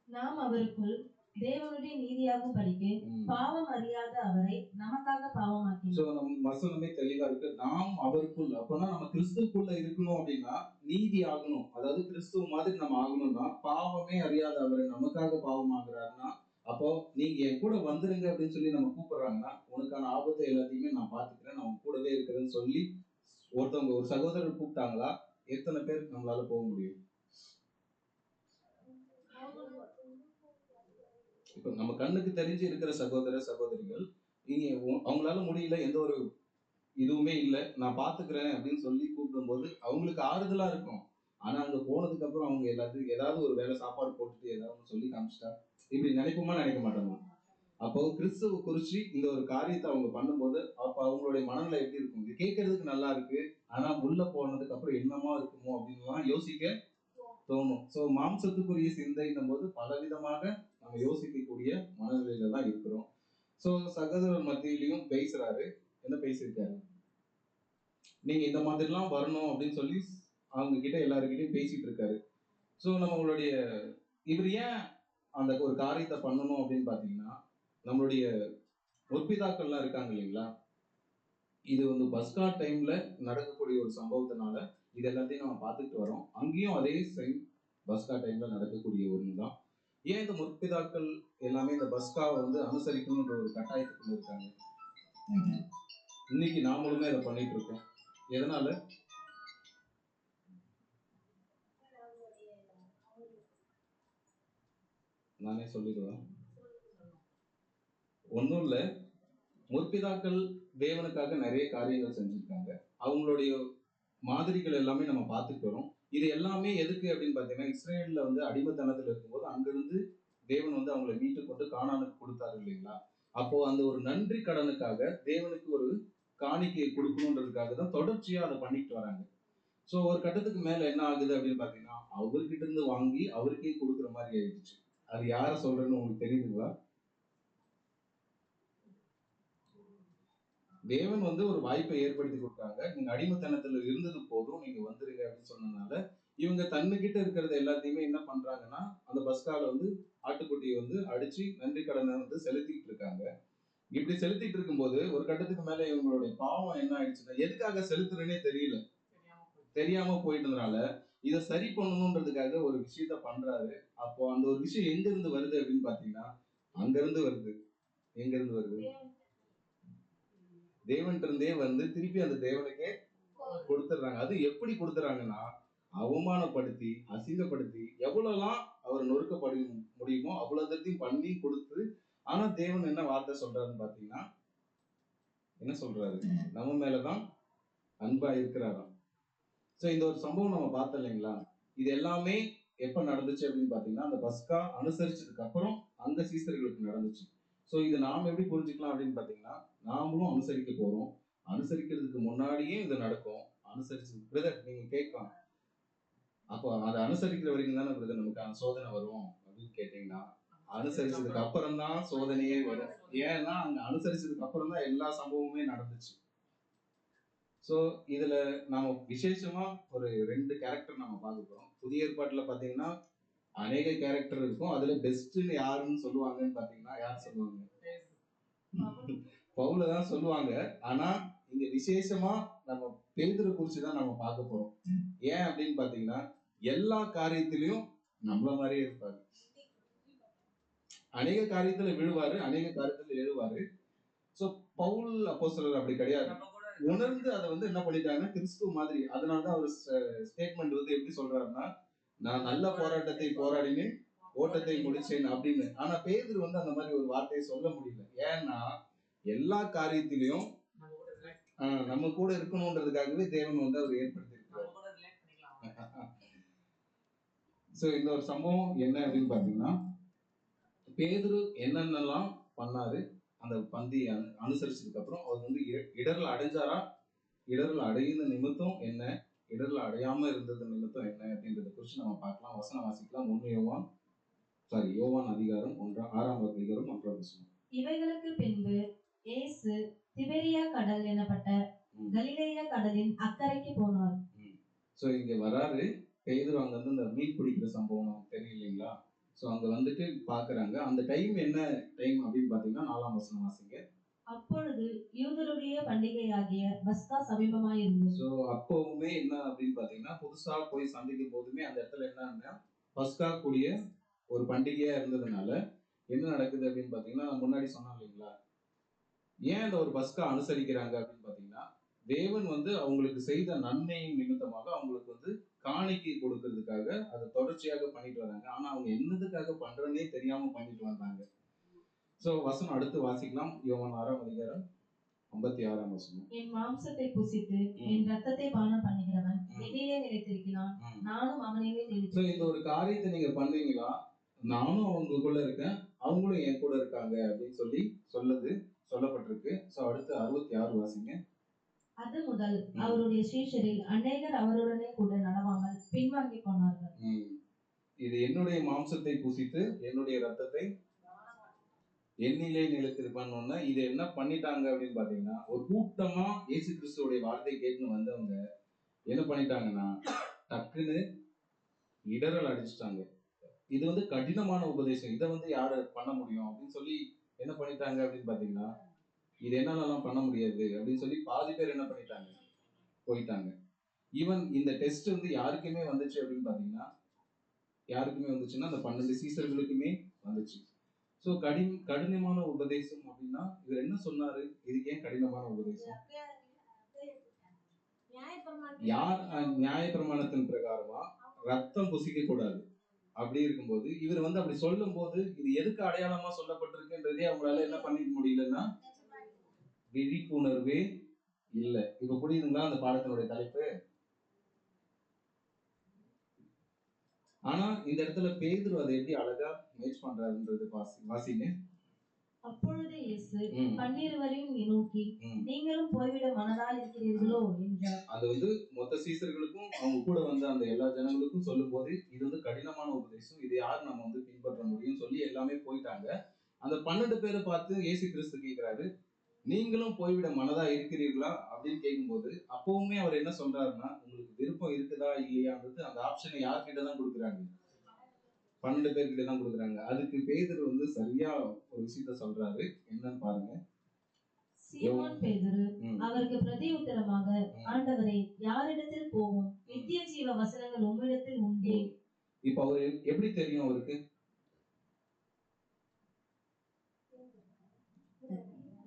நாம் அவருக்குள் தேவனுடைய நீதியாகும் படிக்கு பாவம் அறியாத அவரை நமக்காக பாவமாக்கினார். சோ நம்ம வசனமே தெளிவா இருக்கு. நாம் அவருக்குள், அப்பனா நம்ம கிறிஸ்துக்குள்ள இருக்கணும் அப்படின்னா நீதி ஆகணும். அதாவது கிறிஸ்துவ மாதிரி நம்ம ஆகணும்னா பாவமே அறியாத அவரை நமக்காக பாவம் ஆகுறாருன்னா, அப்போ நீங்க என் கூட வந்துருங்க அப்படின்னு சொல்லி நம்ம கூப்பிடுறாங்கன்னா, உனக்கான ஆபத்தை எல்லாத்தையுமே நான் பாத்துக்கிறேன், நான் உன் கூடவே இருக்கிறேன்னு சொல்லி ஒருத்தவங்க ஒரு சகோதரர் கூப்பிட்டாங்களா, எத்தனை பேர் நம்மளால போக முடியும்? இப்ப நம்ம கண்ணுக்கு தெரிஞ்சு இருக்கிற சகோதர சகோதரிகள் நீங்க அவங்களால முடியல, எந்த ஒரு இதுவுமே இல்லை, நான் பாத்துக்கிறேன் அப்படின்னு சொல்லி கூப்பிடும் போது அவங்களுக்கு ஆறுதலா இருக்கும். ஆனா அங்க போனதுக்கு அப்புறம் அவங்க எல்லாத்துக்கும் ஏதாவது ஒரு வேலை சாப்பாடு போட்டுட்டு ஏதாவது சொல்லி காமிச்சிட்டா இப்படி நினைப்போமா நினைக்க மாட்டோமா? அப்போ கிறிஸ்துவ குறிச்சு இந்த ஒரு காரியத்தை அவங்க பண்ணும்போது அப்ப அவங்களுடைய மனநிலை எப்படி இருக்கும்? இது கேட்கறதுக்கு நல்லா இருக்கு, ஆனா உள்ள போனதுக்கு அப்புறம் என்னமா இருக்குமோ அப்படின்னு யோசிக்க தோணும். சோ மாம்சத்துக்குரிய சிந்தைன்னும் போது பலவிதமாக நம்ம யோசிக்கக்கூடிய மனநிலையில தான் இருக்கிறோம். சோ சகோதரர் மத்தியிலையும் பேசுறாரு. என்ன பேசியிருக்காரு? நீங்க இந்த மாதிரிலாம் வரணும் அப்படின்னு சொல்லி அவங்க கிட்ட எல்லாருக்கிட்டையும் பேசிட்டு இருக்காரு. சோ நம்மளுடைய இவர் ஏன் அந்த ஒரு காரியத்தை பண்ணணும் அப்படின்னு பாத்தீங்கன்னா, நம்மளுடைய முற்பிதாக்கள்லாம் இருக்காங்க இல்லைங்களா, இது வந்து பஸ்கா டைம்ல நடக்கக்கூடிய ஒரு சம்பவத்தினால இது எல்லாத்தையும் நம்ம பார்த்துட்டு வரோம். அங்கேயும் அதே சேம் பஸ்கா டைம்ல நடக்கக்கூடிய ஒண்ணுதான். ஏன் இந்த முற்பிதாக்கள் எல்லாமே இந்த பஸ்காவை வந்து அனுசரிக்கணும்ன்ற ஒரு கட்டாயத்துக்குள்ள இருக்காங்க? இன்னைக்கு நாமளுமே அதை பண்ணிட்டு இருக்கோம். எதனால? நானே சொல்லிடுவேன். ஒன்றும் இல்லை, முற்பிதாக்கள் தேவனுக்காக நிறைய காரியங்கள் செஞ்சிருக்காங்க. அவங்களுடைய மாதிரிகள் எல்லாமே நம்ம பார்த்துட்டு வரோம். இது எல்லாமே எதுக்கு அப்படின்னு பார்த்தீங்கன்னா, இஸ்ரேல்ல வந்து அடிமைத்தனத்தில் இருக்கும்போது அங்கிருந்து தேவன் வந்து அவங்களை மீட்டு கொண்டு கானானுக்கு கொடுத்தாரு இல்லைங்களா? அப்போ அந்த ஒரு நன்றி கடனுக்காக தேவனுக்கு ஒரு காணிக்கையை கொடுக்கணுன்றதுக்காக தான் தொடர்ச்சியா அதை பண்ணிட்டு வராங்க. ஸோ ஒரு கட்டத்துக்கு மேல என்ன ஆகுது அப்படின்னு பார்த்தீங்கன்னா, அவர்கிட்ட இருந்து வாங்கி அவருக்கே கொடுக்குற மாதிரி ஆயிடுச்சு. அது யாரை சொல்றேன்னு உங்களுக்கு தெரியுதுங்களா? தேவன் வந்து ஒரு வாய்ப்பை ஏற்படுத்தி கொடுத்தாங்க. நீங்க அடிமைத்தனத்துல இருந்தது போதும், நீங்க வந்துருங்க அப்படின்னு சொன்னதுனால, இவங்க தன்னுகிட்ட இருக்கிறது எல்லாத்தையுமே என்ன பண்றாங்கன்னா, அந்த பஸ்கால வந்து ஆட்டுக்குட்டியை வந்து அடிச்சு நன்றி கடனை வந்து செலுத்திட்டு இருக்காங்க. இப்படி செலுத்திட்டு இருக்கும்போது ஒரு கட்டத்துக்கு மேல இவங்களுடைய பாவம் என்ன ஆயிடுச்சுன்னா, எதுக்காக செலுத்துறேன்னே தெரியல, தெரியாம போயிட்டதுனால இதை சரி பண்ணணுன்றதுக்காக ஒரு விஷயத்த பண்றாரு. அப்போ அந்த ஒரு விஷயம் எங்க இருந்து வருது அப்படின்னு பாத்தீங்கன்னா, அங்க இருந்து வருது. எங்க இருந்து வருது? தேவன் இருந்தே வந்து திருப்பி அந்த தேவனுக்கே கொடுத்துடுறாங்க. அது எப்படி கொடுத்துறாங்கன்னா, அவமானப்படுத்தி அசிங்கப்படுத்தி எவ்வளவுலாம் அவர் நொறுக்கப்பட முடியுமோ அவ்வளவுத்தையும் பண்ணி கொடுத்து, ஆனா தேவன் என்ன வார்த்தை சொல்றாருன்னு பாத்தீங்கன்னா, என்ன சொல்றாரு? நம்ம மேலதான் அன்பா இருக்கிறாராம். சோ இந்த ஒரு சம்பவம் நம்ம பார்த்தோம் இல்லைங்களா? இது எல்லாமே எப்ப நடந்துச்சு அப்படின்னு பாத்தீங்கன்னா, அந்த பஸ்கா அனுசரிச்சதுக்கு அப்புறம் அங்க சீசர்களுக்கு நடந்துச்சு. சோ இது நாம எப்படி புரிஞ்சுக்கலாம் அப்படின்னு பாத்தீங்கன்னா, நாமளும் அனுசரிக்க போறோம். அனுசரிக்கிறதுக்கு முன்னாடியே இது நடக்கும். அனுசரிச்சு பிரதர் நீங்க கேட்கலாம், அப்போ அதை அனுசரிக்கிற வரைக்கும் தானே பிரதர் நமக்கான சோதனை வரும் அப்படின்னு கேட்டீங்கன்னா, அனுசரிச்சதுக்கு அப்புறம் தான் சோதனையே வரும். ஏன்னா அங்க அனுசரிச்சதுக்கு அப்புறம் தான் எல்லா சம்பவமுமே நடந்துச்சு. சோ இதுல நாம விசேஷமா ஒரு 2 கேரக்டர் நம்ம பார்க்க போறோம். புதிய ஏற்பாட்டுல பாத்தீங்கன்னா அநேக கேரக்டர் இருக்கும். அதுல பெஸ்ட்னு யாருன்னு சொல்லுவாங்கன்னு பாத்தீங்கன்னா யார் சொல்லுவாங்க? பவுல தான் சொல்லுவாங்க. ஆனா இங்க விசேஷமா நம்ம பேதுரு குறிச்சு தான் நம்ம பார்க்க போறோம். ஏன் அப்படின்னு பாத்தீங்கன்னா, எல்லா காரியத்திலையும் நம்மள மாதிரியே இருப்பாரு. அநேக காரியத்துல விழுவாரு, அநேக காரியத்துல எழுவாரு. சோ பவுல் அப்போஸ்தலர் அப்படி கிடையாது. உணர்ந்து அதை வந்து என்ன பண்ணிட்டாங்கன்னா கிறிஸ்துவ மாதிரி. அதனாலதான் அவர் ஸ்டேட்மெண்ட் வந்து எப்படி சொல்றாருன்னா, நான் நல்ல போராட்டத்தை போராடினேன், ஓட்டத்தை முடிச்சேன் அப்படின்னு. ஆனா பேதுரு வந்து அந்த மாதிரி ஒரு வார்த்தையை சொல்ல முடியல. ஏன்னா எல்லா காரியத்திலையும் நம்ம கூட இருக்கணும்ன்றதுக்காகவே தேவன் வந்து அவர் ஏற்படுத்தி இருக்கிறார். சோ இந்த ஒரு சம்பவம் என்ன அப்படின்னு பாத்தீங்கன்னா, பேதுரு என்னென்னலாம் பண்ணாரு அந்த பந்தி அனுசரிச்சதுக்கு அப்புறம் அவர் வந்து இடர்ல அடைஞ்சாரா, இடர்ல அடைந்த நிமித்தம் என்ன, இடர்ல அடையாம இருந்தது நிமித்தம் என்ன அப்படின்றத குறிச்சு நம்ம பார்க்கலாம். வசனம் வாசிக்கலாம். 1 யோவான் யோவான் அதிகாரம் 6 இவைகளுக்கு பின்பு இயேசு திபேரியா கடல் எனப்பட்ட கலிலேயா கடலின் அக்கறைக்கு போனார். சோ இங்க வராரு பேதுரு, அங்க வந்து இந்த மீன் பிடிக்கிற சம்பவம் நமக்கு தெரியும் இல்லைங்களா? சோ அங்க வந்துட்டு பாக்குறாங்க. அந்த டைம் என்ன டைம் அப்படின்னு பாத்தீங்கன்னா 4ஆம் வசனம் வாசிங்க. அப்பொழுது யூதருடைய பண்டிகையாகிய பஸ்கா சமீபமாய் இருந்தது. சோ அப்பவுமே என்ன அப்படின்னு பாத்தீங்கன்னா, புதுசா போய் சந்திக்கும் போதுமே அந்த இடத்துல என்னன்னா பஸ்கா கூடிய ஒரு பண்டிகையா இருந்ததுனால என்ன நடக்குது அப்படின்னு பாத்தீங்கன்னா, முன்னாடி சொன்னோம் இல்லைங்களா, ஏன் அந்த ஒரு பஸ்கா அனுசரிக்கிறாங்க அப்படின்னு பாத்தீங்கன்னா, தேவன் வந்து அவங்களுக்கு செய்த நன்மையின் நிமித்தமாக அவங்களுக்கு வந்து காணிக்கை கொடுக்கறதுக்காக அதை தொடர்ச்சியாக பண்ணிட்டு வராங்க. ஆனா அவங்க என்னதுக்காக பண்றேன்னே தெரியாம பண்ணிட்டு வந்தாங்க. சோ வசனம் அடுத்து வாசிக்கலாம். யோவான் 6ஆம் அதிகாரம் 56ஆம் வசனம். என் மாம்சத்தை புசித்து என் ரத்தத்தை பானம் பண்ணுகிறவன் என்னிலே நிலைத்திருக்கிறான், நானும் அவனிலே நிலைத்திருக்கிறேன். இந்த ஒரு காரியத்தை நீங்க பண்ணீங்களா, நானும் அவங்களுக்குள்ள இருக்கேன், அவங்களும் என் கூட இருக்காங்க அப்படின்னு சொல்லப்பட்டிருக்கு. சோ அடுத்து 66 வாசிங்க. அது முதல் அவருடைய சீஷரில் அநேகர் அவருடனே கூட நடவாமல் பின்வாங்கி போனார்கள். இது என்னுடைய மாம்சத்தை புசித்து என்னுடைய ரத்தத்தை என்னிலே நிலைத்திருப்பான்னு இது என்ன பண்ணிட்டாங்க அப்படின்னு பாத்தீங்கன்னா, ஒரு கூட்டமா இயேசு கிறிஸ்துவோடைய வார்த்தை கேட்டுன்னு வந்தவங்க என்ன பண்ணிட்டாங்கன்னா டக்குன்னு இடரல் அடிச்சுட்டாங்க. இது வந்து கடினமான உபதேசம், இதை வந்து யாரு பண்ண முடியும் அப்படின்னு சொல்லி என்ன பண்ணிட்டாங்க அப்படின்னு பாத்தீங்கன்னா, இது என்னாலலாம் பண்ண முடியாது அப்படின்னு சொல்லி பாதி பேர் என்ன பண்ணிட்டாங்க, போயிட்டாங்க. ஈவன் இந்த டெஸ்ட் வந்து யாருக்குமே வந்துச்சு அப்படின்னு பாத்தீங்கன்னா, யாருக்குமே வந்துச்சுன்னா அந்த 12 சீசர்களுக்குமே வந்துச்சு. சோ கடினமான உபதேசம் அப்படின்னா இவர் என்ன சொன்னாரு, இதுக்கு ஏன் கடினமான உபதேசம்? யார் நியாயப்பிரமாணத்தின் பிரகாரமா ரத்தம் புசிக்க கூடாது அப்படி இருக்கும்போது இவர் வந்து அப்படி சொல்லும் போது இது எதுக்கு அடையாளமா சொல்லப்பட்டிருக்குன்றதே அவங்களால என்ன பண்ணிக்க முடியலன்னா விழிப்புணர்வே இல்ல. இப்ப புரியுதுங்களா அந்த பாடத்தினுடைய தலைப்பு? ஆனா இந்த இடத்துல பேதுரு அதை எப்படி அழகா மேட்ச் பண்றாருன்றது வாசிங்க. அப்பொழுது இயேசு 12 நோக்கி, நீங்களும் போய்விட மனதா இருக்கிறீர்களோ என்றார். அது வந்து மொத்த சீசர்களுக்கும் அவங்க கூட வந்த அந்த எல்லா ஜனங்களுக்கும் சொல்லும் போது இது வந்து கடினமான உபதேசம், இது யார் நம்ம வந்து பின்பற்ற முடியும் சொல்லி எல்லாமே போயிட்டாங்க. அந்த 12 பேரை பார்த்து இயேசு கிறிஸ்து கேட்கிறாரு, நீங்களும் போய்விட மனதா இருக்கிறீர்களா அப்படின்னு கேட்கும்போது அப்பவுமே அவர் என்ன சொல்றாருன்னா, உங்களுக்கு விருப்பம் இருக்குதா இல்லையான்றது அந்த ஆப்ஷனை யார்கிட்ட தான் கொடுக்குறாங்க, 12 பேர்கிட்ட தான் கொடுக்குறாங்க. அதுக்கு பேதுரு வந்து சரியா ஒரு விஷயத்த சொல்றாரு, என்னன்னு பாருங்க. சீமோன் பேதுரு அவருக்கு பிரதி உத்தரமாக, ஆண்டவரே, யாரிடத்தில் போவோம்? நித்திய ஜீவ வசனங்கள் உம்மிடத்தில் உண்டே. இப்ப அவரு எப்படி தெரியும் அவருக்கு?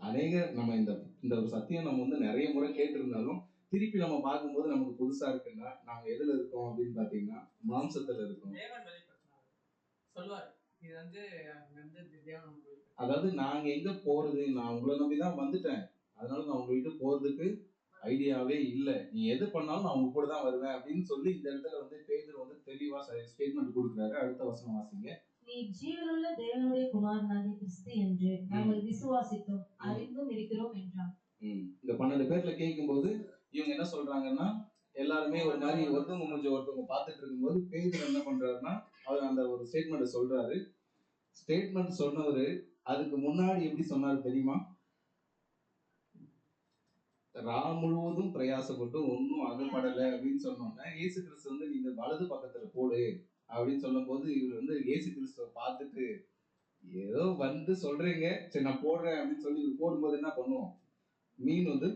அநேக நம்ம இந்த ஒரு சத்தியம் நம்ம வந்து நிறைய முறை கேட்டிருந்தாலும் திருப்பி நம்ம பார்க்கும்போது நமக்கு புதுசா இருக்குன்னா, நாங்க எதுல இருக்கோம் அப்படின்னு பாத்தீங்கன்னா மாம்சத்துல இருக்கோம். அதாவது நாங்க எங்க போறது, நான் உங்களை நம்பிதான் வந்துட்டேன், அதனால நான் உங்க வீட்டு போறதுக்கு ஐடியாவே இல்லை, நீ எது பண்ணாலும் நான் உங்க கூட தான் வருவேன் அப்படின்னு சொல்லி இந்த இடத்துல வந்து பேதுரு வந்து தெளிவா ஸ்டேட்மெண்ட் கொடுக்குறாரு. அடுத்த வசனம் வாசிங்க. நீ ஜீவனுள்ள தேவனுடைய குமாரனாகிய கிறிஸ்து என்று நாங்கள் விசுவாசித்தோம், அறிந்தும் இருக்கிறோம் என்றான். இந்த 12 பேர்ல கேட்கும்போது இவங்க என்ன சொல்றாங்கன்னா, எல்லாருமே ஒரு மாதிரி ஒருத்தவங்க பார்த்துட்டு இருக்கும்போது பேதுரு என்ன பண்றாருன்னா அவர் அந்த ஒரு ஸ்டேட்மெண்ட் சொல்றாரு. ஸ்டேட்மெண்ட் சொன்னவரு அதுக்கு முன்னாடி எப்படி சொன்னாரு தெரியுமா? முழுவதும் பிரயாசப்பட்டு ஒன்னும் அகப்படலை அப்படின்னு சொன்னோம்னா இயேசு கிறிஸ்து வந்து நீங்க வலது பக்கத்துல போடு அப்படின்னு சொல்லும் போது இவர் வந்து இயேசு கிறிஸ்துவ பார்த்துட்டு ஏதோ வந்து சொல்றீங்க, சரி நான் போடுறேன் அப்படின்னு சொல்லி இவர் போடும்போது என்ன பண்ணுவோம், மீன் வந்து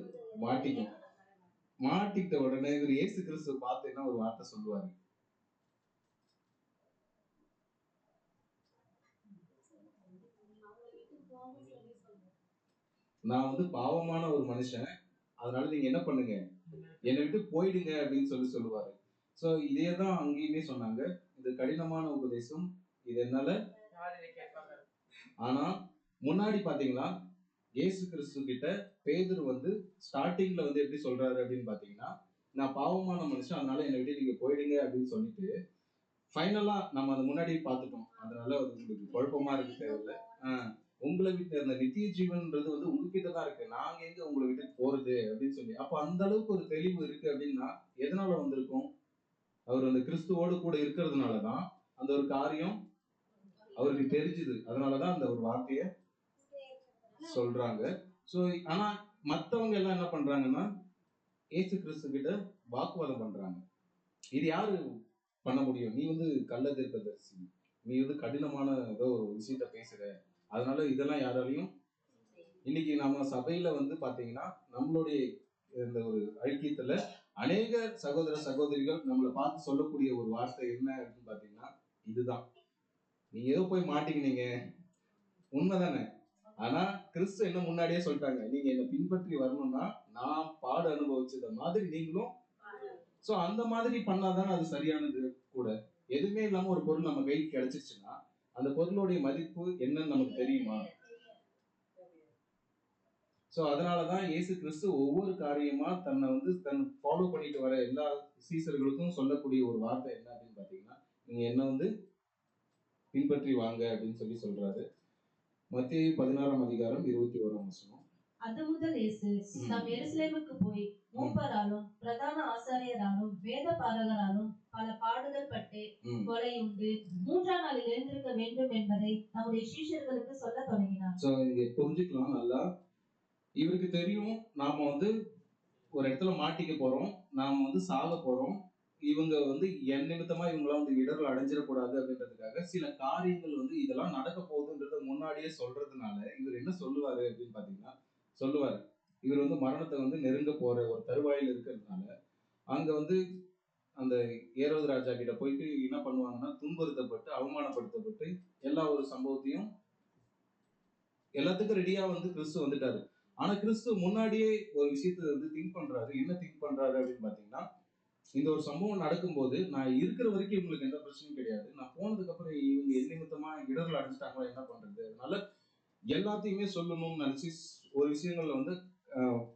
மாட்டிக்கிட்ட உடனே இவர் இயேசு கிறிஸ்துவ பார்த்து என்ன ஒரு வார்த்தை சொல்லுவாரு, நான் வந்து பாவமான ஒரு மனுஷன், அதனால நீங்க என்ன பண்ணுங்க, என்னை விட்டு போயிடுங்க அப்படின்னு சொல்லுவாரு. சோ இதேதான் அங்கேயுமே சொன்னாங்க, இது கடினமான உபதேசம், இது என்னால. ஆனா முன்னாடி பாத்தீங்கன்னா இயேசு கிறிஸ்து கிட்ட பேதுரு வந்து ஸ்டார்டிங்ல வந்து எப்படி சொல்றாரு அப்படின்னு பாத்தீங்கன்னா, நான் பாவமான மனுஷன், அதனால என்னை விட்டு நீங்க போயிடுங்க அப்படின்னு சொல்லிட்டு ஃபைனலா நம்ம அதை முன்னாடி பார்த்துட்டோம், அதனால அது உங்களுக்கு குழப்பமா இருக்கு தேவையில்லை. உங்களை விட்டு அந்த நித்திய ஜீவன்ன்றது வந்து உங்ககிட்ட தான் இருக்கு, நாங்க எங்க உங்களை விட்டு போறது அப்படின்னு சொல்லி. அப்ப அந்த அளவுக்கு ஒரு தெளிவு இருக்கு அப்படின்னா எதனால வந்திருக்கும், அவர் அந்த கிறிஸ்துவோடு கூட இருக்கிறதுனாலதான் அந்த ஒரு காரியம் அவருக்கு தெரிஞ்சுது, அதனாலதான் அந்த ஒரு வார்த்தைய சொல்றாங்க. சோ ஆனா மத்தவங்க எல்லாம் என்ன பண்றாங்கன்னா இயேசு கிறிஸ்து கிட்ட வாக்குவாதம் பண்றாங்க. இது யாரு பண்ண முடியும்? நீ வந்து கள்ள தீர்க்கதரிசி, நீ வந்து கடினமான ஏதோ ஒரு விஷயத்த பேசுற, அதனால இதெல்லாம் யாராலையும். இன்னைக்கு நம்ம சபையில வந்து பாத்தீங்கன்னா நம்மளுடைய இந்த ஒரு ஐக்கியத்துல அநேக சகோதர சகோதரிகள் நம்மளை பார்த்து சொல்லக்கூடிய ஒரு வார்த்தை என்ன அப்படின்னு பாத்தீங்கன்னா இதுதான், நீங்க ஏதோ போய் மாட்டிக்கினீங்க, உண்மைதானே? ஆனா கிறிஸ்து என்ன முன்னாடியே சொல்லிட்டாங்க, நீங்க என்ன பின்பற்றி வரணும்னா நான் பாடு அனுபவிச்சத மாதிரி நீங்களும். சோ அந்த மாதிரி பண்ணாதானே அது சரியானது கூட. எதுவுமே இல்லாம ஒரு பொருள் நம்ம கைக்கு கிடைச்சிச்சுன்னா அந்த பொருளுடைய மதிப்பு என்னன்னு நமக்கு தெரியுமா? சோ அதனாலதான் இயேசு கிறிஸ்து ஒவ்வொரு காரியமா தன்னை வந்து தன் ஃபாலோ பண்ணிட்டு வர எல்லா சீசர்களுக்கும் சொல்லக்கூடிய ஒரு வார்த்தை என்ன அப்படின்னு பாத்தீங்கன்னா, நீங்க என்ன வந்து பின்பற்றி வாங்க அப்படின்னு சொல்லி சொல்றாரு. மத்தேயு 16:21. அது முதல் இயேசு தாம் எருசலேமுக்கு போய் மூப்பராலும் பிரதான ஆசாரியராலும் வேத பாரகராலும் பல பாடுகள் பட்டு கொலையுண்டு 3ஆம் நாளில் எழுந்திருக்க வேண்டும் என்பதை தம்முடைய சீஷர்களுக்கு சொல்ல தொடங்கினார். சோ இங்க புரிஞ்சுக்கலாம் நல்லா. இவருக்கு தெரியும் நாம வந்து ஒரு இடத்துல மாட்டிக்க போறோம், நாம வந்து சாக போறோம், இவங்க வந்து என் நிமித்தமா இவங்களாம் வந்து இடர்கள் அடைஞ்சிடக்கூடாது அப்படின்றதுக்காக சில காரியங்கள் வந்து இதெல்லாம் நடக்க போகுதுன்றத முன்னாடியே சொல்றதுனால இவர் என்ன சொல்லுவாரு அப்படின்னு பாத்தீங்கன்னா சொல்லுவாரு, இவர் வந்து மரணத்தை வந்து நெருங்க போற ஒரு தருவாயில் இருக்கிறதுனால அங்க வந்து அந்த ஏரோது ராஜா கிட்ட போயிட்டு என்ன பண்ணுவாங்கன்னா துன்புறுத்தப்பட்டு அவமானப்படுத்தப்பட்டு எல்லா ஒரு சம்பவத்தையும் எல்லாத்துக்கும் ரெடியா வந்து கிறிஸ்து வந்துட்டாரு. ஆனா கிறிஸ்து முன்னாடியே ஒரு விஷயத்த வந்து திங்க் பண்றாரு. என்ன திங்க் பண்றாரு அப்படின்னு பாத்தீங்கன்னா, இந்த ஒரு சம்பவம் நடக்கும்போது நான் இருக்கிற வரைக்கும் இவங்களுக்கு எந்த பிரச்சனையும் கிடையாது, நான் போனதுக்கு அப்புறம் இவங்க என் நிமித்தமா இடர்கள் அடைஞ்சிட்டாங்களா என்ன பண்றது, அதனால எல்லாத்தையுமே சொல்லணும்னு நினைச்சு ஒரு விஷயங்கள்ல வந்து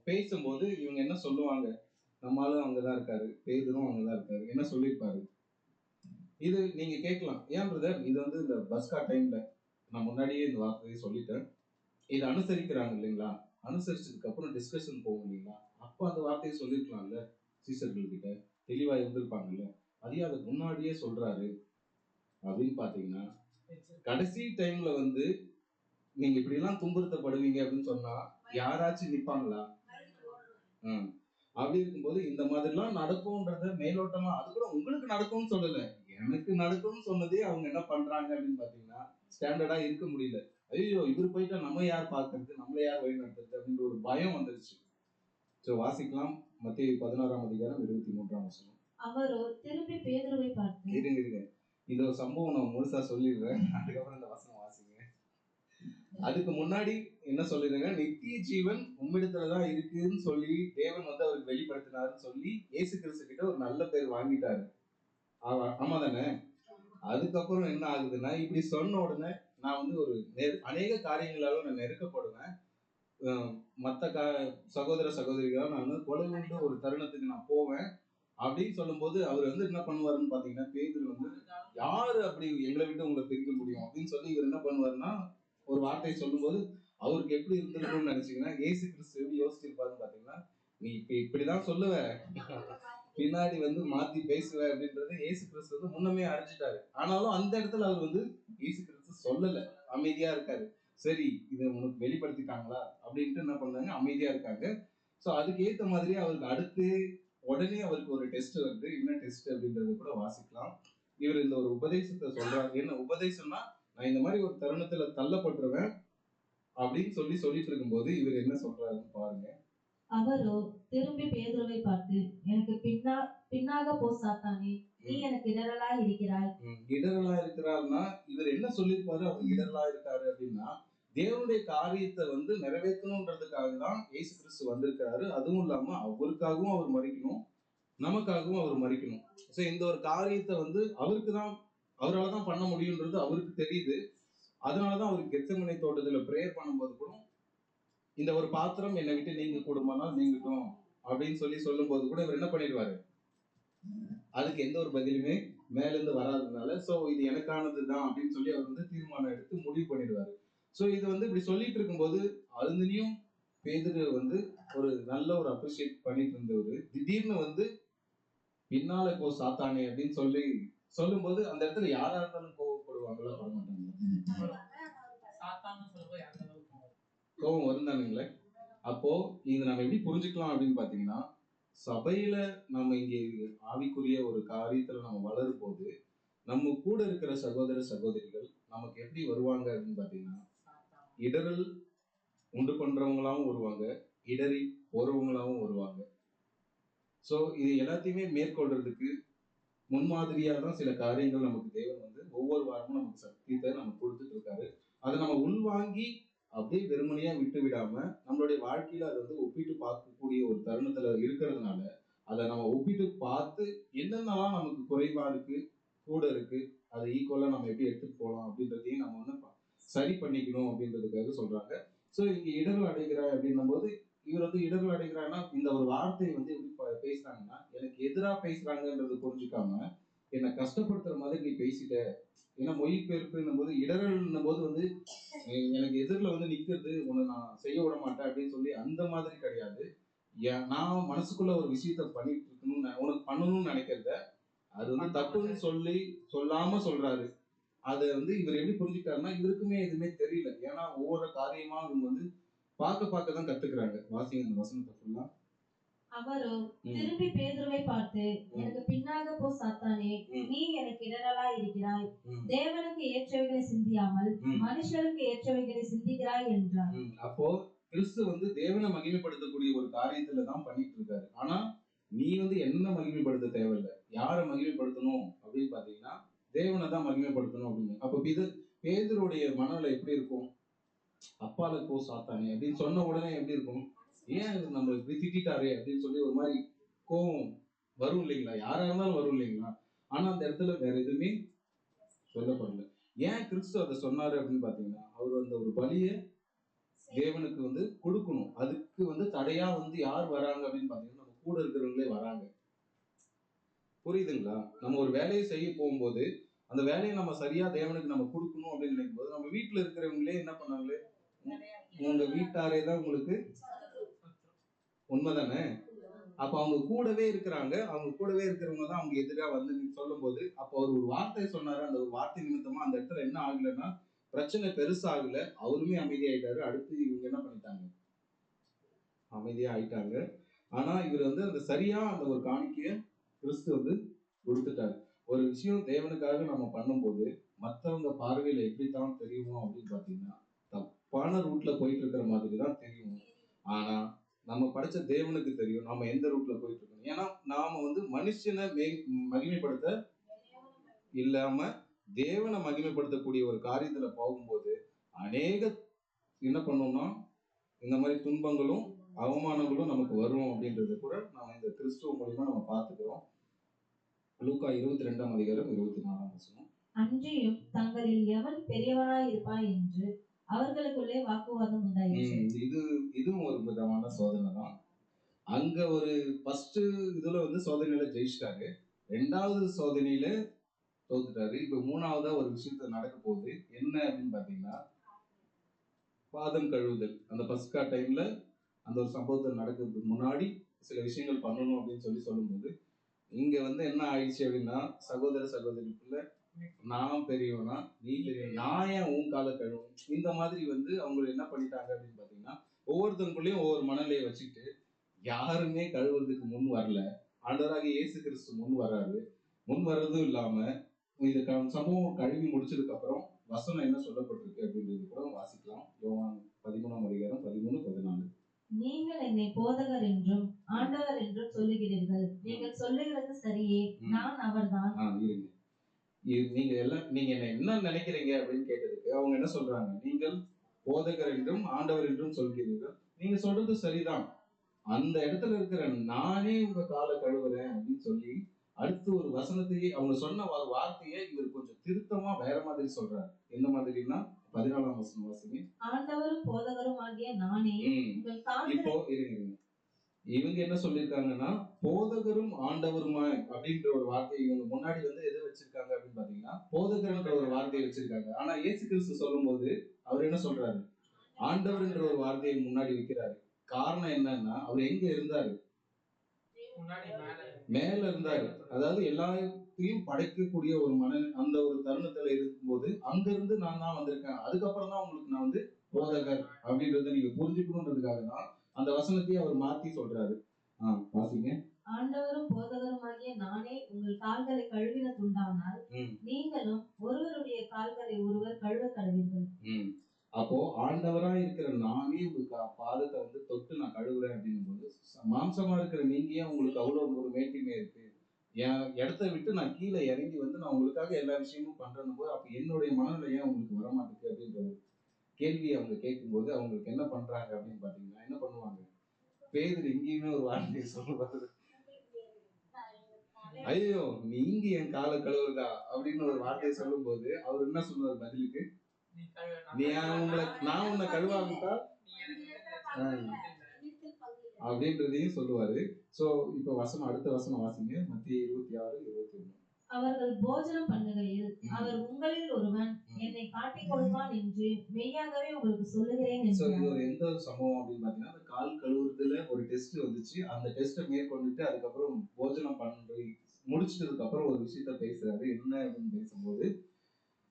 பேசும்போது இவங்க என்ன சொல்லுவாங்க, நம்மளும் அங்கதான் இருக்காரு, பேதரும் அங்கதான் இருக்காரு, என்ன சொல்லியிருப்பாரு. இது நீங்க கேட்கலாம், ஏன் பிரதர் இது வந்து இந்த பஸ்கா டைம்ல நான் முன்னாடியே இந்த வார்த்தையை சொல்லிட்டேன், இதை அனுசரிக்கிறாங்க இல்லைங்களா, அனுசரிச்சதுக்கு அப்புறம் டிஸ்கஷன் போகும் இல்லைங்களா, அப்ப அந்த வார்த்தையை சொல்லிருக்கலாம்ல, சீசர்கள் கிட்ட தெளிவா இருந்திருப்பாங்கல்ல, அதையே அதை முன்னாடியே சொல்றாரு அப்படின்னு பாத்தீங்கன்னா கடைசி டைம்ல வந்து நீங்க இப்படி எல்லாம் துன்புறுத்தப்படுவீங்க அப்படின்னு சொன்னா யாராச்சும் நிப்பாங்களா? அப்படி இருக்கும்போது இந்த மாதிரி எல்லாம் நடக்கும்ன்றத மேலோட்டமா அது கூட உங்களுக்கு நடக்கும்னு சொல்லல, எனக்கு நடக்கும்னு சொன்னதே அவங்க என்ன பண்றாங்க அப்படின்னு பாத்தீங்கன்னா ஸ்டாண்டர்டா இருக்க முடியல. ஐயோ இவர் போயிட்டா நம்ம யார் பாக்குறது, நம்மள யார் வழி நடத்துறது அப்படின்ற ஒரு பயம் வந்துருச்சு. வாசிக்கலாம் மத்தேயு 16:23. அவரோ திரும்பி பேதுருவை பார்த்து, இருங்க இந்த ஒரு சம்பவம் நான் முழுசா சொல்லிடுறேன், அதுக்கப்புறம் இந்த வசனம் வாசிங்க. அதுக்கு முன்னாடி என்ன சொல்லிடுங்க, நித்திய ஜீவன் உம்மிடத்துலதான் இருக்குன்னு சொல்லி தேவன் வந்து அவருக்கு வெளிப்படுத்தினாருன்னு சொல்லி இயேசு கிறிஸ்து கிட்ட ஒரு நல்ல பேர் வாங்கிட்டாரு. ஆமா தானே? அதுக்கப்புறம் என்ன ஆகுதுன்னா இப்படி சொன்ன உடனே நான் வந்து ஒரு அநேக காரியங்களால நான் நெருக்கப்படுவேன், மத்த சகோதர சகோதரிகளால் நான் வந்து கொலை உண்டு ஒரு தருணத்துக்கு நான் போவேன் அப்படின்னு சொல்லும் போது அவர் வந்து என்ன பண்ணுவாருன்னு பாத்தீங்கன்னா, பேதுரு வந்து யாரு அப்படி எங்களை விட்டு உங்களை பிரிக்க முடியும் அப்படின்னு சொல்லி இவர் என்ன பண்ணுவாருன்னா ஒரு வார்த்தையை சொல்லும் போது அவருக்கு எப்படி இருந்திருக்கும்னு நினைச்சீங்கன்னா இயேசு கிறிஸ்து எப்படி யோசிச்சிருப்பாருன்னு பாத்தீங்கன்னா, நீ இப்படிதான் சொல்லுவ, பின்னாடி வந்து மாத்தி பேசுவ அப்படின்றது இயேசு கிறிஸ்து வந்து முன்னமே அறிஞ்சிட்டாரு. ஆனாலும் அந்த இடத்துல அவர் வந்து இயேசு கிறிஸ்து சொல்லல, அமைதியா இருக்காரு. சரி இதை உனக்கு வெளிப்படுத்திட்டாங்களா அப்படின்ட்டு என்ன பண்ணாங்க, அமைதியா இருக்காங்க. சோ அதுக்கு ஏத்த மாதிரி அவருக்கு அடுத்து உடனே அவருக்கு ஒரு டெஸ்ட் வருது. என்ன டெஸ்ட் அப்படின்றது கூட வாசிக்கலாம். இவர் இந்த ஒரு உபதேசத்தை சொல்றாரு. என்ன உபதேசம்னா, நான் இந்த மாதிரி ஒரு தருணத்துல தள்ளப்பட்டுருவேன் அப்படின்னு சொல்லிட்டு இருக்கும்போது இவர் என்ன சொல்றாருன்னு பாருங்க. அவரோ திரும்பி பேதுருவை பார்த்து, எனக்கு பின்னாக போ சாத்தானே, நீ எனக்கு இடரலா இருக்கிறாய். இடரலா இருக்கிறார்னா இவர் என்ன சொல்லியிருப்பாரு, அவர் இடரலா இருக்காரு அப்படின்னா தேவனுடைய காரியத்தை வந்து நிறைவேற்றணும்ன்றதுக்காக தான் இயேசு கிறிஸ்து வந்திருக்கிறாரு. அதுவும் இல்லாம அவருக்காகவும் அவர் மறிக்கணும், நமக்காகவும் அவர் மறிக்கணும். சோ இந்த ஒரு காரியத்தை வந்து அவருக்கு தான், அவரால் தான் பண்ண முடியும்ன்றது அவருக்கு தெரியுது. அதனாலதான் அவருக்கு கெத்செமனே தோட்டத்துல பிரேயர் பண்ணும்போது கூட இந்த ஒரு பாத்திரம் என்னை விட்டு நீங்க கூடுமானால் நீங்கட்டும் அப்படின்னு சொல்லும் போது கூட இவர் என்ன பண்ணிடுவாரு, அதுக்கு எந்த ஒரு பதிலுமே மேல இருந்து வராததுனால சோ இது எனக்கானதுதான் அப்படின்னு சொல்லி அவர் வந்து தீர்மானம் எடுத்து முடிவு பண்ணிடுவாரு. சோ இது வந்து இப்படி சொல்லிட்டு இருக்கும்போது அருந்தனியும் பேதுரு வந்து ஒரு நல்ல ஒரு அப்ரிஷியேட் பண்ணிட்டு இருந்தவரு திடீர்னு வந்து பின்னால போ சாத்தானே அப்படின்னு சொல்லும் போது அந்த இடத்துல யாரா இருந்தாலும் கோவப்படுவாங்களா, பட மாட்டாங்க. கோபம் வரும் தானுங்களே. அப்போ இதை நம்ம எப்படி புரிஞ்சுக்கலாம் அப்படின்னு பாத்தீங்கன்னா, சபையில நம்ம இங்க ஆவிக்குரிய ஒரு காரியத்துல நம்ம வளரும் போது நம்ம கூட இருக்கிற சகோதர சகோதரிகள் நமக்கு எப்படி வருவாங்க அப்படின்னு பாத்தீங்கன்னா, இடரல் உண்டு பண்றவங்களாவும் வருவாங்க, இடறி போறவங்களாவும் வருவாங்க. சோ இது எல்லாத்தையுமே மேற்கொள்றதுக்கு முன்மாதிரியா தான் சில காரியங்கள் நமக்கு தேவன் வந்து ஒவ்வொரு வாரமும் நமக்கு சத்தியத்தை நம்ம கொடுத்துட்டு இருக்காரு. அதை நம்ம உள்வாங்கி அப்படியே வெறுமனையா விட்டு விடாம நம்மளுடைய வாழ்க்கையில அதை வந்து ஒப்பிட்டு பார்க்கக்கூடிய ஒரு தருணத்துல இருக்கிறதுனால அதை நம்ம ஒப்பிட்டு பார்த்து என்னென்னலாம் நமக்கு குறைவா இருக்கு, கூட இருக்கு, அதை ஈக்குவலா நம்ம எப்படி எடுத்துட்டு போகலாம் அப்படின்றதையும் நம்ம வந்து சரி பண்ணிக்கணும் அப்படின்றதுக்காக சொல்றாங்க. சோ இங்க இடர்கள் அடைகிறாய் அப்படின்னும் போது இவர் வந்து இடர்கள் அடைகிறான்னா இந்த ஒரு வார்த்தையை வந்து எப்படி பேசுறாங்கன்னா, எனக்கு எதிராக பேசுறாங்கன்றது புரிஞ்சுக்காம என்னை கஷ்டப்படுத்துற மாதிரி நீ பேசிட்ட. ஏன்னா மொழிபெயர்ப்புன்னும் போது இடர்கள்னும் போது வந்து எனக்கு எதிரில் வந்து நிக்கிறது உன்னை நான் செய்ய விட மாட்டேன் அப்படின்னு சொல்லி அந்த மாதிரி கிடையாது. நான் மனசுக்குள்ள ஒரு விஷயத்த பண்ணிட்டு இருக்கணும்னு உனக்கு பண்ணணும்னு நினைக்கிறத அது வந்து தப்புன்னு சொல்லி சொல்லாம சொல்றாரு. அதை வந்து இவர் எப்படி புரிஞ்சுக்கிட்டாருன்னா இவருக்குமே எதுவுமே தெரியல. ஏன்னா ஒவ்வொரு காரியமா இவங்க வந்து பார்க்க பார்க்க தான் கத்துக்கிறாங்க. வாசிங்க அந்த வசனத்தை ஃபுல்லா. அவரோ திரும்பி பேதுருவை பார்த்து, எனக்கு பின்னாக போ சாத்தானே, நீ எனக்கு இடரலா இருக்கிறாய். தேவனுக்கு ஏற்றவைகளை சிந்தியாமல் மனுஷருக்கு ஏற்றவைகளை சிந்திக்கிறாய் என்றார். அப்போ கிறிஸ்து வந்து தேவனை மகிமைப்படுத்தக்கூடிய ஒரு காரியத்துல தான் பண்ணிட்டு இருக்காரு. ஆனா நீ வந்து என்ன மகிமைப்படுத்த தேவையில்லை. யாரை மகிமைப்படுத்தணும் அப்படின்னு பாத்தீங்கன்னா தேவனை தான் மகிமைப்படுத்தணும் அப்படின்னு. அப்ப பேதுருடைய மனநிலை எப்படி இருக்கும்? அப்பால போ சாத்தானே அப்படின்னு சொன்ன உடனே எப்படி இருக்கும்? ஏன் நம்ம இப்படி திட்டாரே அப்படின்னு சொல்லி ஒரு மாதிரி கோபம் வரும் இல்லைங்களா? யாரா இருந்தாலும் வரும் இல்லைங்களா? ஆனா அந்த இடத்துல வேற எதுவுமே சொல்லப்படல. ஏன் கிறிஸ்து அதை சொன்னாரு அப்படின்னு பாத்தீங்கன்னா, அவர் அந்த ஒரு பலியை தேவனுக்கு வந்து கொடுக்கணும். அதுக்கு வந்து தடையா வந்து யார் வராங்க அப்படின்னு பாத்தீங்கன்னா, நம்ம கூட இருக்கிறவங்களே வராங்க. புரியுதுங்களா? நம்ம ஒரு வேலையை செய்ய போகும்போது அந்த வேலையை நம்ம சரியா தேவனுக்கு நம்ம கொடுக்கணும் அப்படின்னு நினைக்கும் போது நம்ம வீட்டுல இருக்கிறவங்களே என்ன பண்ணாங்களே, உங்க வீட்டாரே தான் உங்களுக்கு உண்மைதானே. அப்ப அவங்க கூடவே இருக்கிறாங்க. அவங்க கூடவே இருக்கிறவங்க தான் அவங்க எதிராக வந்து சொல்லும் போது அப்ப அவர் ஒரு வார்த்தை சொன்னாரு. அந்த ஒரு வார்த்தை நிமித்தமா அந்த இடத்துல என்ன ஆகலைன்னா பிரச்சனை பெருசாகல. அவருமே அமைதியாயிட்டாரு. அடுத்து இவங்க என்ன பண்ணிட்டாங்க? அமைதியா ஆயிட்டாங்க. ஆனா இவர் வந்து அந்த சரியா அந்த ஒரு காணிக்கைய கிறிஸ்து வந்து கொடுத்துட்டாரு. ஒரு விஷயம் தேவனுக்காக நம்ம பண்ணும்போது மற்றவங்க பார்வையில எப்படித்தான் தெரியுமோ அப்படின்னு பாத்தீங்கன்னா தப்பான ரூட்ல போயிட்டு இருக்கிற மாதிரி தான் தெரியும். ஆனா நம்ம படைச்ச தேவனுக்கு தெரியும் நாம எந்த ரூட்ல போயிட்டு இருக்கோம். ஏன்னா நாம வந்து மனுஷனை மகிமைப்படுத்த இல்லாம தேவனை மகிமைப்படுத்தக்கூடிய ஒரு காரியத்துல போகும்போது அநேக என்ன பண்ணோம்னா இந்த மாதிரி துன்பங்களும் அவமானங்களும் நமக்கு வரும் அப்படின்றது கூட நாம இந்த கிறிஸ்துவ மூலியமா நம்ம பார்த்துக்கிறோம். லூக்கா 22:24. அன்றியும் தங்களில் எவன் பெரியவனாய் இருப்பாய் என்று அவர்களுக்குள்ளே வாக்குவாதம் உண்டாயிற்று. இதுவும் ஒரு விதமான சோதனை தான். அங்க ஒரு ஃபர்ஸ்ட் இதுல வந்து சோதனையில ஜெயிச்சிட்டாரு. 2வது சோதனையில தோத்துட்டாரு. இப்ப 3வதா ஒரு விஷயத்த நடக்க போகுது. என்ன அப்படின்னு பாத்தீங்கன்னா பாதம் கழுவுதல். அந்த பஸ்கா டைம்ல அந்த ஒரு சம்பவத்தில் நடக்கிறதுக்கு முன்னாடி சில விஷயங்கள் பண்ணணும் அப்படின்னு சொல்லும்போது இங்க வந்து என்ன ஆயிடுச்சு அப்படின்னா சகோதர சகோதரிக்குள்ள நான் பெரியவனா நீ பெரிய நான் ஏன் உன் கால கழுவும் இந்த மாதிரி வந்து அவங்க என்ன பண்ணிட்டாங்க அப்படின்னு பாத்தீங்கன்னா ஒவ்வொருத்தருக்குள்ளேயும் ஒவ்வொரு மனநிலையை வச்சுக்கிட்டு யாருமே கழுவுறதுக்கு முன் வரல. ஆண்டவராக இயேசு கிறிஸ்து முன் வராரு. முன் வர்றதும் இல்லாம இந்த சம்பவம் கழுவி முடிச்சதுக்கு அப்புறம் வசனம் என்ன சொல்லப்பட்டிருக்கு அப்படின்றது கூட வாசிக்கலாம். யோவான் 13:13-14. நீங்கள் என்னை போதகர் என்றும் ஆண்டவர் என்றும் சொல்லுகிறீர்கள். நீங்கள் சொல்லுகிறது சரியே, நான் அவர்தான். இருங்க. நீங்க என்ன நினைக்கிறீங்க அப்படின்னு கேட்டதுக்கு அவங்க என்ன சொல்றாங்க? நீங்கள் போதகர் என்றும் ஆண்டவர் என்றும் சொல்கிறீர்கள். நீங்க சொல்றது சரிதான். அந்த இடத்துல இருக்கிற நானே உங்க காலை கழுவுறேன் அப்படின்னு சொல்லி அடுத்து ஒரு வசனத்தையே அவங்க சொன்ன ஒரு வார்த்தையை இவர் கொஞ்சம் திருத்தமா வேற மாதிரி சொல்றாரு. எந்த மாதிரின்னா 14ஆம் வசனம் வாசிங்க. ஆண்டவரும் போதகரும் ஆகிய நானே இப்போ இருங்க. இவங்க என்ன சொல்லியிருக்காங்கன்னா போதகரும் ஆண்டவருமா அப்படின்ற ஒரு வார்த்தையை இவங்க முன்னாடி வந்து எதை வச்சிருக்காங்க அப்படின்னு பாத்தீங்கன்னா போதகர்ன்ற ஒரு வார்த்தையை வச்சிருக்காங்க. ஆனா இயேசு கிறிஸ்து சொல்லும் போது அவர் என்ன சொல்றாரு? ஆண்டவர்ன்ற ஒரு வார்த்தையை முன்னாடி வைக்கிறாரு. காரணம் என்னன்னா அவர் எங்க இருந்தாரு? மேல இருந்தாரு. அதாவது எல்லாத்தையும் படைக்கக்கூடிய ஒரு அந்த ஒரு தருணத்துல இருக்கும்போது அங்க இருந்து நான் தான் வந்திருக்கேன். அதுக்கப்புறம் தான் உங்களுக்கு நான் வந்து போதகர் அப்படின்றத நீங்க புரிஞ்சுக்கணுன்றதுக்காக தான் அந்த வசனத்தையே அவர் மாத்தி சொல்றாரு. வாசிங்க. ஆண்டவரும் போதகருமாகிய நானே உங்கள் கால்களை கழுவினதுண்டானால் நீங்களும் ஒருவருடைய கால்களை ஒருவர் கழுவ கடவீர்கள். அப்போ ஆண்டவரா இருக்கிற நானே உங்க பாதத்தை வந்து தொட்டு நான் கழுவுறேன் அப்படின்னும் போது, மாம்சமா இருக்கிற நீங்க ஏன் உங்களுக்கு அவ்வளவு ஒரு மேட்டிமே இருக்கு? என் இடத்த விட்டு நான் கீழே இறங்கி வந்து நான் உங்களுக்காக எல்லா விஷயமும் பண்றேன்னு போது, அப்ப என்னுடைய மனநிலை ஏன் உங்களுக்கு வரமாட்டேங்குது அப்படின்ற ஒரு கேள்வி அவங்க கேட்கும்போது அவங்களுக்கு என்ன பண்றாங்க அப்படின்னு பாத்தீங்கன்னா, என்ன பண்ணுவாங்க? பேதுரு எங்கேயுமே ஒரு வார்த்தையை சொல்லுவாரு, ஐயோ நீங்க என் காலை கழுவுறதா அப்படின்னு ஒரு வார்த்தையை சொல்லும் போது அவர் என்ன சொல்லுவார் பதிலுக்கு? நான் உன்னை கழுவாவிட்டா அப்படின்றதையும் சொல்லுவாரு. சோ இப்ப அடுத்த வசனம் வாசிங்க. மத்திய 26:21. அவர்கள் போஜனம் பண்ணுகையில் அவர் உங்களில் ஒருவன் என்னை காட்டிக் கொடுப்பான் என்று மெய்யாகவே உங்களுக்கு சொல்லுகிறேன் என்றார். இது ஒரு எந்த சம்பவம் அப்படின்னு பாத்தீங்கன்னா, அந்த கால் கழுவுறதுல ஒரு டெஸ்ட் வந்துச்சு. அந்த டெஸ்ட்டை மேற்கொண்டுட்டு அதுக்கப்புறம் போஜனம் பண்ணி முடிச்சிட்டதுக்கு அப்புறம் ஒரு விஷயத்த பேசுறாரு. என்ன அப்படின்னு பேசும்போது,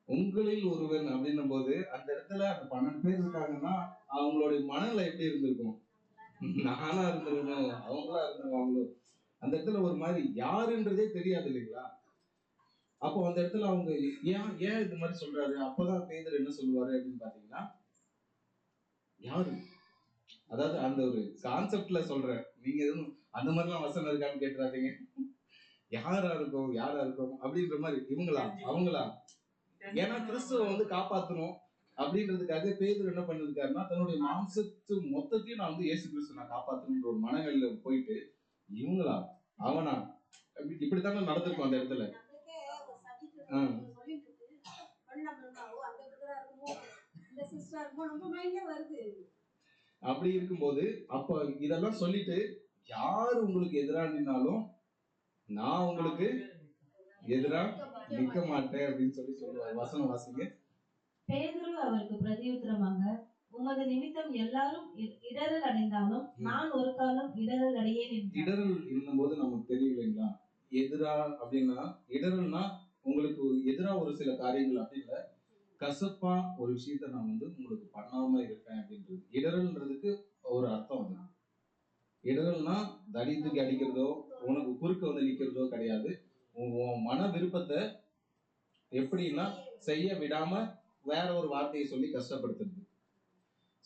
உங்களில் ஒருவன் அப்படின்னும் போது அந்த இடத்துல அந்த 12 பேர் இருக்காங்கன்னா அவங்களுடைய மனநிலை எப்படி இருந்திருக்கும்? நானா இருந்திருக்கணும், அவங்களா இருந்திருக்காங்களோ, அந்த இடத்துல ஒரு மாதிரி யாருன்றதே தெரியாது இல்லைங்களா? அப்போ அந்த இடத்துல அவங்க ஏன் இது மாதிரி சொல்றாரு? அப்பதான் பேதுரு என்ன சொல்லுவாரு அப்படின்னு பாத்தீங்கன்னா, யாரு, அதாவது அந்த ஒரு கான்செப்ட்ல சொல்றேன், நீங்க எதுவும் அந்த மாதிரிலாம் வசனம் இருக்கான்னு கேட்டுறாதீங்க. யாரா இருக்கும் அப்படின்ற மாதிரி, இவங்களா அவங்களா? ஏன்னா கிறிஸ்துவ வந்து காப்பாற்றணும் அப்படின்றதுக்காக பேதுரு என்ன பண்ணிருக்காருன்னா, தன்னுடைய மாம்சத்து மொத்தத்தையும் நான் வந்து இயேசு கிறிஸ்து நான் காப்பாற்றணுன்ற ஒரு மனநிலையில போயிட்டு, இவங்களா அவனா இப்படித்தானே நடந்திருக்கும் அந்த இடத்துல. அப்படி இருக்கும்போது அப்ப இதெல்லாம் சொல்லிட்டு, யாரு உங்களுக்கு எதிராக நின்னாலும் நான் உங்களுக்கு எதிரா நிக்க மாட்டேன் அப்படின்னு சொல்லுவார். வசனம் வாசிங்க. பேதுரு அவருக்கு பிரதியுத்தரமாக, உமது நிமித்தம் எல்லாரும் இடரல் அடைந்தாலும் நான் ஒரு காலம் இடரல் அடையேன் என்றார். இடரல் என்னும் போது நமக்கு தெரியும் இல்லைங்களா? எதிரா அப்படின்னா, இடரல்னா உங்களுக்கு எதிரா ஒரு சில காரியங்கள் அப்படி இல்லை, கசப்பா ஒரு விஷயத்த நான் வந்து உங்களுக்கு பண்ணாம இருப்பேன் அப்படின்றது இடரல்ன்றதுக்கு ஒரு அர்த்தம். அது இடரல்னா தடித்துக்கு அடிக்கிறதோ உனக்கு குறுக்க வந்து நிக்கிறதோ கிடையாது. உன் மன விருப்பத்தை எப்படின்னா செய்ய விடாம வேற ஒரு வார்த்தையை சொல்லி கஷ்டப்படுத்துறது.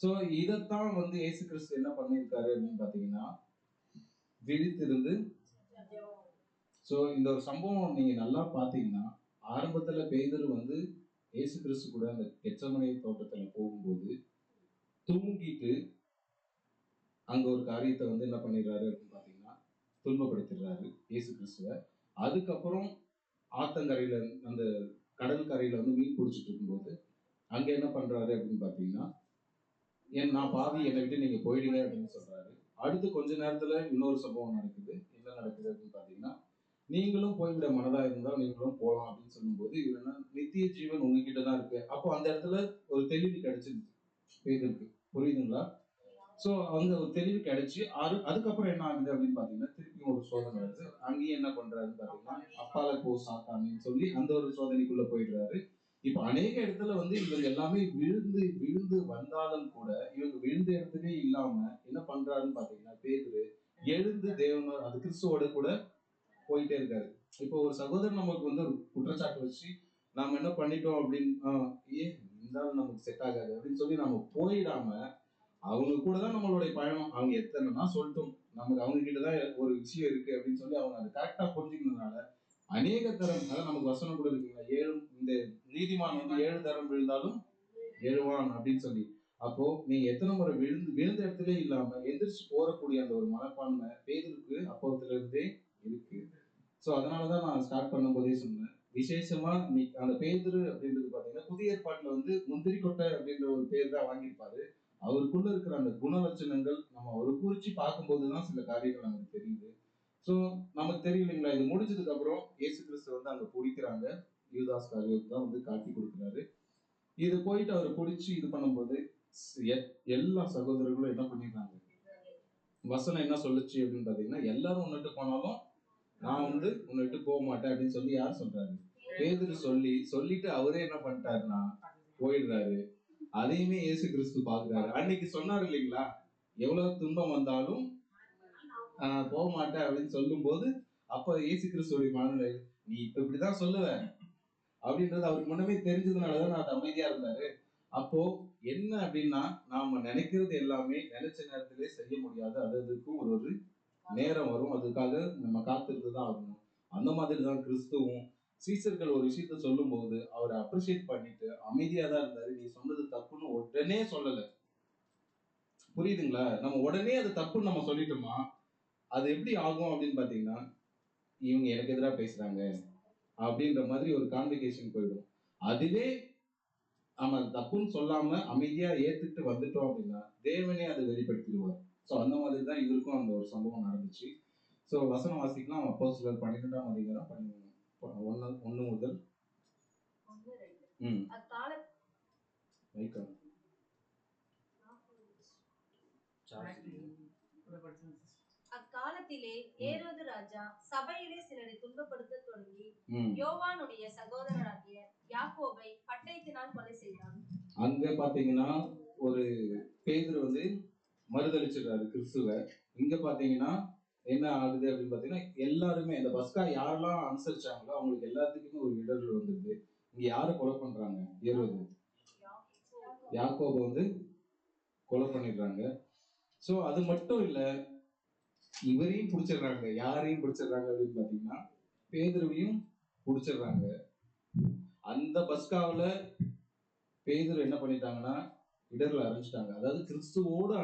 சோ இதத்தான் வந்து இயேசு கிறிஸ்து என்ன பண்ணியிருக்காரு அப்படின்னு பாத்தீங்கன்னா, விழித்திருந்து. சோ இந்த ஒரு சம்பவம் நீங்க நல்லா பாத்தீங்கன்னா, ஆரம்பத்துல பேதுரு வந்து இயேசு கிறிஸ்து கூட அந்த கெத்செமனே தோட்டத்துல போகும்போது தூங்கிட்டு அங்க ஒரு காரியத்தை வந்து என்ன பண்ணிடுறாரு அப்படின்னு பாத்தீங்கன்னா, துன்பப்படுத்திடுறாரு இயேசு கிறிஸ்துவ. அதுக்கப்புறம் ஆத்தங்கரையில அந்த கடல் கரையில வந்து மீன் பிடிச்சிட்டு இருக்கும்போது அங்க என்ன பண்றாரு அப்படின்னு பாத்தீங்கன்னா, நான் பாவி, என்னை விட்டு நீங்க போயிடுங்க அப்படின்னு சொல்றாரு. அடுத்து கொஞ்ச நேரத்துல இன்னொரு சம்பவம் நடக்குது. என்ன நடக்குது அப்படின்னு பாத்தீங்கன்னா, நீங்களும் போய்விட மனதா இருந்தால் நீங்களும் போகலாம் அப்படின்னு சொல்லும்போது இவர் என்ன, நித்திய ஜீவன் உங்ககிட்ட தான் இருக்கு. அப்போ அந்த இடத்துல ஒரு தெளிவு கிடைச்சிருக்கு பேதுருக்கு. புரியுதுங்களா? சோ அங்க ஒரு தெளிவு கிடைச்சு அதுக்கப்புறம் என்ன ஆகுது அப்படின்னு பாத்தீங்கன்னா, திருப்பியும் ஒரு சோதனை வருது. அங்கேயும் என்ன பண்றாருன்னு பாத்தீங்கன்னா, அப்பால போ சாத்தான்னு சொல்லி அந்த ஒரு சோதனைக்குள்ள போயிடுறாரு. இப்ப அநேக இடத்துல வந்து இவங்க எல்லாமே விழுந்து விழுந்து வந்தாலும் கூட இவங்க விழுந்த இடத்துலயே இல்லாம என்ன பண்றாருன்னு பாத்தீங்கன்னா, பேதுரு எழுந்து தேவனோட அது கிறிஸ்துவோட கூட போயிட்டே இருக்காரு. இப்போ ஒரு சகோதரன் நமக்கு வந்து ஒரு குற்றச்சாட்டு வச்சு நாம என்ன பண்ணிட்டோம் அப்படின்னு, இருந்தாலும் நமக்கு செட் ஆகாது அப்படின்னு சொல்லி நம்ம போயிடாம அவங்க கூட தான் நம்மளுடைய பயணம். அவங்க எத்தனைனா சொல்லட்டும், நமக்கு அவங்க கிட்டதான் ஒரு விஷயம் இருக்கு அப்படின்னு சொல்லி அவங்க அதை கரெக்டா புரிஞ்சுக்கிறதுனால அநேக தரம், அதான் நமக்கு வசனம் கூட இருக்குங்களா, இந்த நீதிமான் வந்து 7 தரம் விழுந்தாலும் எழுவான் அப்படின்னு சொல்லி. அப்போ நீங்க எத்தனை முறை விழுந்த இடத்துல இல்லாம எந்திரிச்சு போறக்கூடிய அந்த ஒரு மனப்பான்மை பேதுருக்கு அப்போத்துல இருந்தே இருக்கு. சோ அதனாலதான் நான் ஸ்டார்ட் பண்ணும் போதே சொன்னேன், விசேஷமா அந்த பேதுரு அப்படின்றது பாத்தீங்கன்னா புதிய ஏற்பாட்டுல வந்து முந்திரி கொட்டை அப்படின்ற ஒரு பேர் தான் வாங்கியிருப்பாரு. அவருக்குள்ள இருக்கிற அந்த குணலட்சணங்கள் நம்ம ஒரு குறிச்சு பார்க்கும்போதுதான் சில காரியங்கள் நமக்கு தெரியுது. சோ நமக்கு தெரியும் இல்லைங்களா, இது முடிஞ்சதுக்கு அப்புறம் இயேசு கிறிஸ்து வந்து அங்க பிடிக்கிறாங்க. யூதாஸ் காரியத்தை தான் வந்து காட்டி கொடுக்குறாரு. இது போயிட்டு அவரை பிடிச்சி இது பண்ணும்போது எல்லா சகோதரர்களும் என்ன பண்ணிடுறாங்க, வசனம் என்ன சொல்லுச்சு அப்படின்னு பாத்தீங்கன்னா, எல்லாரும் உன்னிட்டு போனாலும் நான் வந்து உன்னிட்டு போக மாட்டேன் அப்படின்னு சொல்லி யார் சொல்றாரு? பேதுரு சொல்லிட்டு அவரே என்ன பண்ணிட்டாருன்னா போயிடுறாரு. அதையுமே இயேசு கிறிஸ்து பாக்குறாரு. அன்னைக்கு சொன்னாரு இல்லைங்களா, எவ்வளவு துன்பம் வந்தாலும் போக மாட்டேன் அப்படின்னு சொல்லும் போது, அப்ப இயேசு கிறிஸ்துவோட மனநிலை, நீ இப்ப இப்படிதான் சொல்லுவ அப்படின்றது அவருக்கு முன்னமே தெரிஞ்சதுனாலதான் நான் அமைதியா இருந்தாரு. அப்போ என்ன அப்படின்னா, நாம நினைக்கிறது எல்லாமே நினைச்ச நேரத்திலே செய்ய முடியாது. அதுக்கும் ஒரு ஒரு நேரம் வரும். அதுக்காக நம்ம காத்திருந்துதான் ஆகணும். அந்த மாதிரி தான் கிறிஸ்துவும் சீசர்கள் ஒரு விஷயத்த சொல்லும் போது அவரை அப்ரிஷியேட் பண்ணிட்டு அமைதியா தான் இருந்தாரு. நீ சொன்னது தப்புன்னு உடனே சொல்லல. புரியுதுங்களா? நம்ம உடனே அது தப்புன்னு நம்ம சொல்லிட்டோமா, அது எப்படி ஆகும் அப்படின்னு பாத்தீங்கன்னா, இவங்க எனக்கு எதிராக பேசுறாங்க அப்படின்ற மாதிரி ஒரு கான்வெகேஷன் போயிடும். அதுவே நம்ம தப்புன்னு சொல்லாம அமைதியா ஏத்துட்டு வந்துட்டோம் அப்படின்னா தேவனே அதை வெளிப்படுத்திடுவார். ஸோ அந்த மாதிரி தான் இவருக்கும் அந்த ஒரு சம்பவம் நடந்துச்சு. ஸோ வசனம் வாசிக்கலாம். அப்போஸ்தலர் 12ஆம் அதிகாரம் 1 முதல் வைக்கம். அக்காலத்திலே ஏரோது ராஜா சபையிலே சிலரை துன்பப்படுத்த தொடங்கி யோவானுடைய சகோதரராகிய யாக்கோபை பட்டயத்தினால் கொலை செய்தான். அங்க பாத்தீங்கன்னா ஒரு பேதுரு வந்து மறுதளிச்சிடுறாரு கிறிஸ்துவ. இங்க பாத்தீங்கன்னா என்ன ஆகுது அப்படின்னு பாத்தீங்கன்னா, எல்லாருமே இந்த பஸ்கா யாரெல்லாம் அனுசரிச்சாங்களோ அவங்களுக்கு எல்லாத்துக்குமே ஒரு இடர்கள் வந்துருது. இங்க யாரு கொலை பண்றாங்க? ஏரோது யாக்கோப வந்து கொலை பண்ணிடுறாங்க. சோ அது மட்டும் இல்ல, இவரையும் பிடிச்சிடுறாங்க. யாரையும் பிடிச்சிடுறாங்க அப்படின்னு பாத்தீங்கன்னா, பேதுருவையும் பிடிச்சிடுறாங்க. அந்த பஸ்காவில பேதுரு என்ன பண்ணிட்டாங்கன்னா இடர்ல அரைஞ்சிட்டாங்க. அதாவது கிறிஸ்துவோடு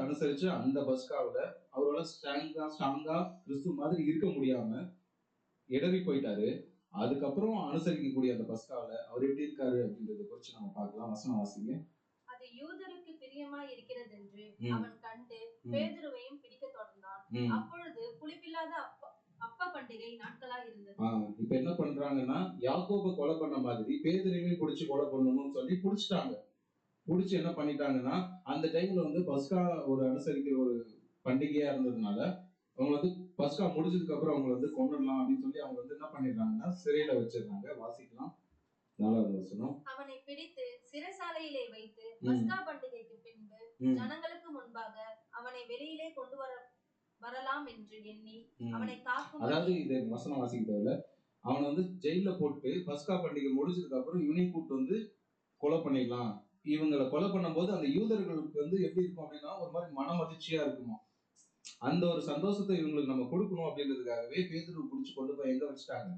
அனுசரிச்சு அந்த பஸ்காவில அவரோட ஸ்ட்ராங்கா கிறிஸ்து மாதிரி இருக்க முடியாம இடறி போயிட்டாரு. அதுக்கப்புறம் அனுசரிக்கக்கூடிய அந்த பஸ்காவில அவர் எப்படி இருக்காரு அப்படின்றத குறிச்சு நம்ம பார்க்கலாம். வசனம் வாசிங்க. அது யூதருக்கு பிரியமாய் இருக்கிறது என்று அவன் கண்டு பேதுருவையும் பிடிக்க தொடர்ந்தான். அப்பொழுது புளிப்பில்லாத அப்ப பண்டிகை நாட்களா இருந்தது. இப்ப என்ன பண்றாங்கன்னா, யாக்கோபை கொலை பண்ண மாதிரி பேதுருவையும் பிடிச்சு கொலை பண்ணணும்னு சொல்லி பிடிச்சிட்டாங்க. பிடிச்சி என்ன பண்ணிட்டாங்கன்னா, அந்த டைம்ல வந்து பஸ்கா ஒரு அனுசரிக்கிற ஒரு பண்டிகையா இருந்ததுனால அவங்க வந்து பஸ்கா முடிஞ்சதுக்கு அப்புறம் அவங்க வந்து கொண்டுடலாம் அப்படின்னு சொல்லி அவங்க வந்து என்ன பண்ணிடுறாங்கன்னா சிறையில வச்சிருந்தாங்க. வாசிக்கலாம் 4வது வசனம். அவனை பிடித்து சிறைசாலையிலே வைத்து பஸ்கா பண்டிகைக்கு பின்பு ஜனங்களுக்கு முன்பாக அவனை வெளியிலே கொண்டு வரலாம் என்று எண்ணி அவனை காக்கும். அதாவது இது வசனம் வாசிக்க தேவையில்ல. அவனை வந்து ஜெயில போட்டு பஸ்கா பண்டிகை முடிஞ்சதுக்கு அப்புறம் இவனை கூட்டு வந்து கொலை பண்ணிடலாம். இவங்களை கொலை பண்ணும் போது அந்த யூதர்களுக்கு வந்து எப்படி இருக்கும் அப்படின்னா ஒரு மாதிரி மன மகிழ்ச்சியா இருக்குமா. அந்த ஒரு சந்தோஷத்தை இவங்களுக்கு நம்ம கொடுக்கணும் அப்படின்றதுக்காகவே பேதுரு பிடிச்சு கொண்டு போய் எங்க வச்சுட்டாங்க?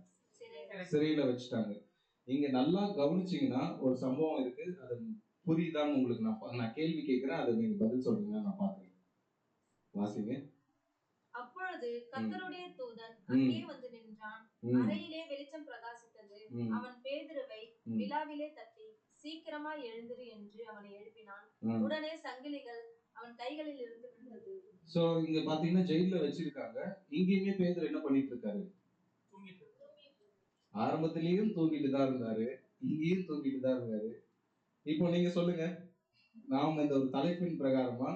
சிறையில வச்சுட்டாங்க. நீங்க நல்லா கவனிச்சீங்கன்னா ஒரு சம்பவம் இருக்கு. அது புரியுதான்னு உங்களுக்கு நான் கேள்வி கேட்கிறேன். அதை நீங்க பதில் சொல்றீங்க. நான் பாக்குறேன். வாசிங்க. அப்பொழுது கர்த்தருடைய தூதன் அங்கே வந்து நின்றான். அறையிலே வெளிச்சம் பிரகாசித்தது. அவன் பேதுருவை விலாவிலே தட்டி சீக்கிரமாய் எழுந்திரு என்று அவனை எழுப்பினான். உடனே சங்கிலிகள் அவன் கைகளில் இருந்து விழுந்தது. சோ இங்க பாத்தீங்கன்னா ஜெயில வச்சிருக்காங்க. இங்கேயுமே பேதுரு என்ன பண்ணிட்டு இருக்காரு? ஆரம்பத்திலயும் தூங்கிட்டு தான் இருந்தாரு, இங்கேயும் தூங்கிட்டு தான் இருந்தாரு. இப்போ நீங்க சொல்லுங்க, நாம இந்த ஒரு தலைப்பின் பிரகாரமா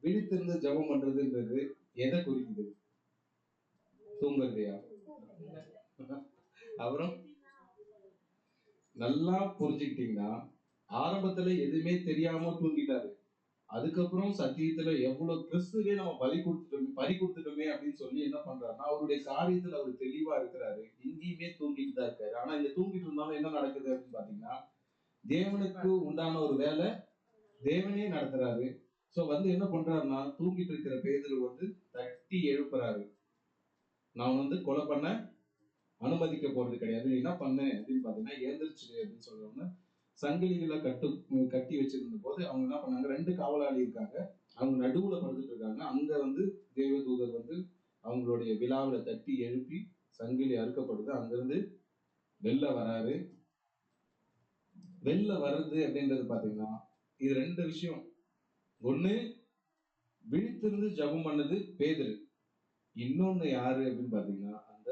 விழித்திருந்து ஜெபம் பண்றதுன்றது எதை குறிக்குது? தூங்குறதையா? அப்புறம் நல்லா புரிஞ்சுக்கிட்டீங்கன்னா ஆரம்பத்துல எதுவுமே தெரியாம தூங்கிட்டாரு. அதுக்கப்புறம் சத்தியத்துல எவ்வளவு கிறிஸ்துவே நம்ம பறி கொடுத்துட்டோமே அப்படின்னு சொல்லி என்ன பண்றாருன்னா அவருடைய காரியத்துல அவர் தெளிவா இருக்கிறாரு. இங்கேயுமே தூங்கிட்டு தான் இருக்காரு. ஆனா இங்க தூங்கிட்டு இருந்தாலும் என்ன நடக்குது அப்படின்னு பாத்தீங்கன்னா தேவனுக்கு உண்டான ஒரு வேலை தேவனே நடத்துறாரு. சோ வந்து என்ன பண்றாருன்னா தூங்கிட்டு இருக்கிற பேதுரு வந்து தட்டி எழுப்புறாரு. நான் வந்து கொலை பண்ண அனுமதிக்க போறது கிடையாது. என்ன பண்ண அப்படின்னு பாத்தீங்கன்னா எழுந்திருச்சு அப்படின்னு சொல்றவங்க சங்கிலிகளை கட்டி வச்சிருந்த போது அவங்க என்ன பண்ணாங்க, 2 காவலாளி இருக்காங்க. அவங்க நடுவுல படுத்துட்டு இருக்காங்க. அங்க வந்து தேவதூதர் வந்து அவங்களுடைய விழாவில தட்டி எழுப்பி சங்கிலி அறுக்கப்படுது. அங்கிருந்து வெளில வராரு. வெளில வர்றது அப்படின்றது பாத்தீங்கன்னா இது 2 விஷயம். ஒண்ணு விழித்திருந்து ஜெபம் பண்ணது பேதுரு. இன்னொன்னு யாரு அப்படின்னு பாத்தீங்கன்னா அந்த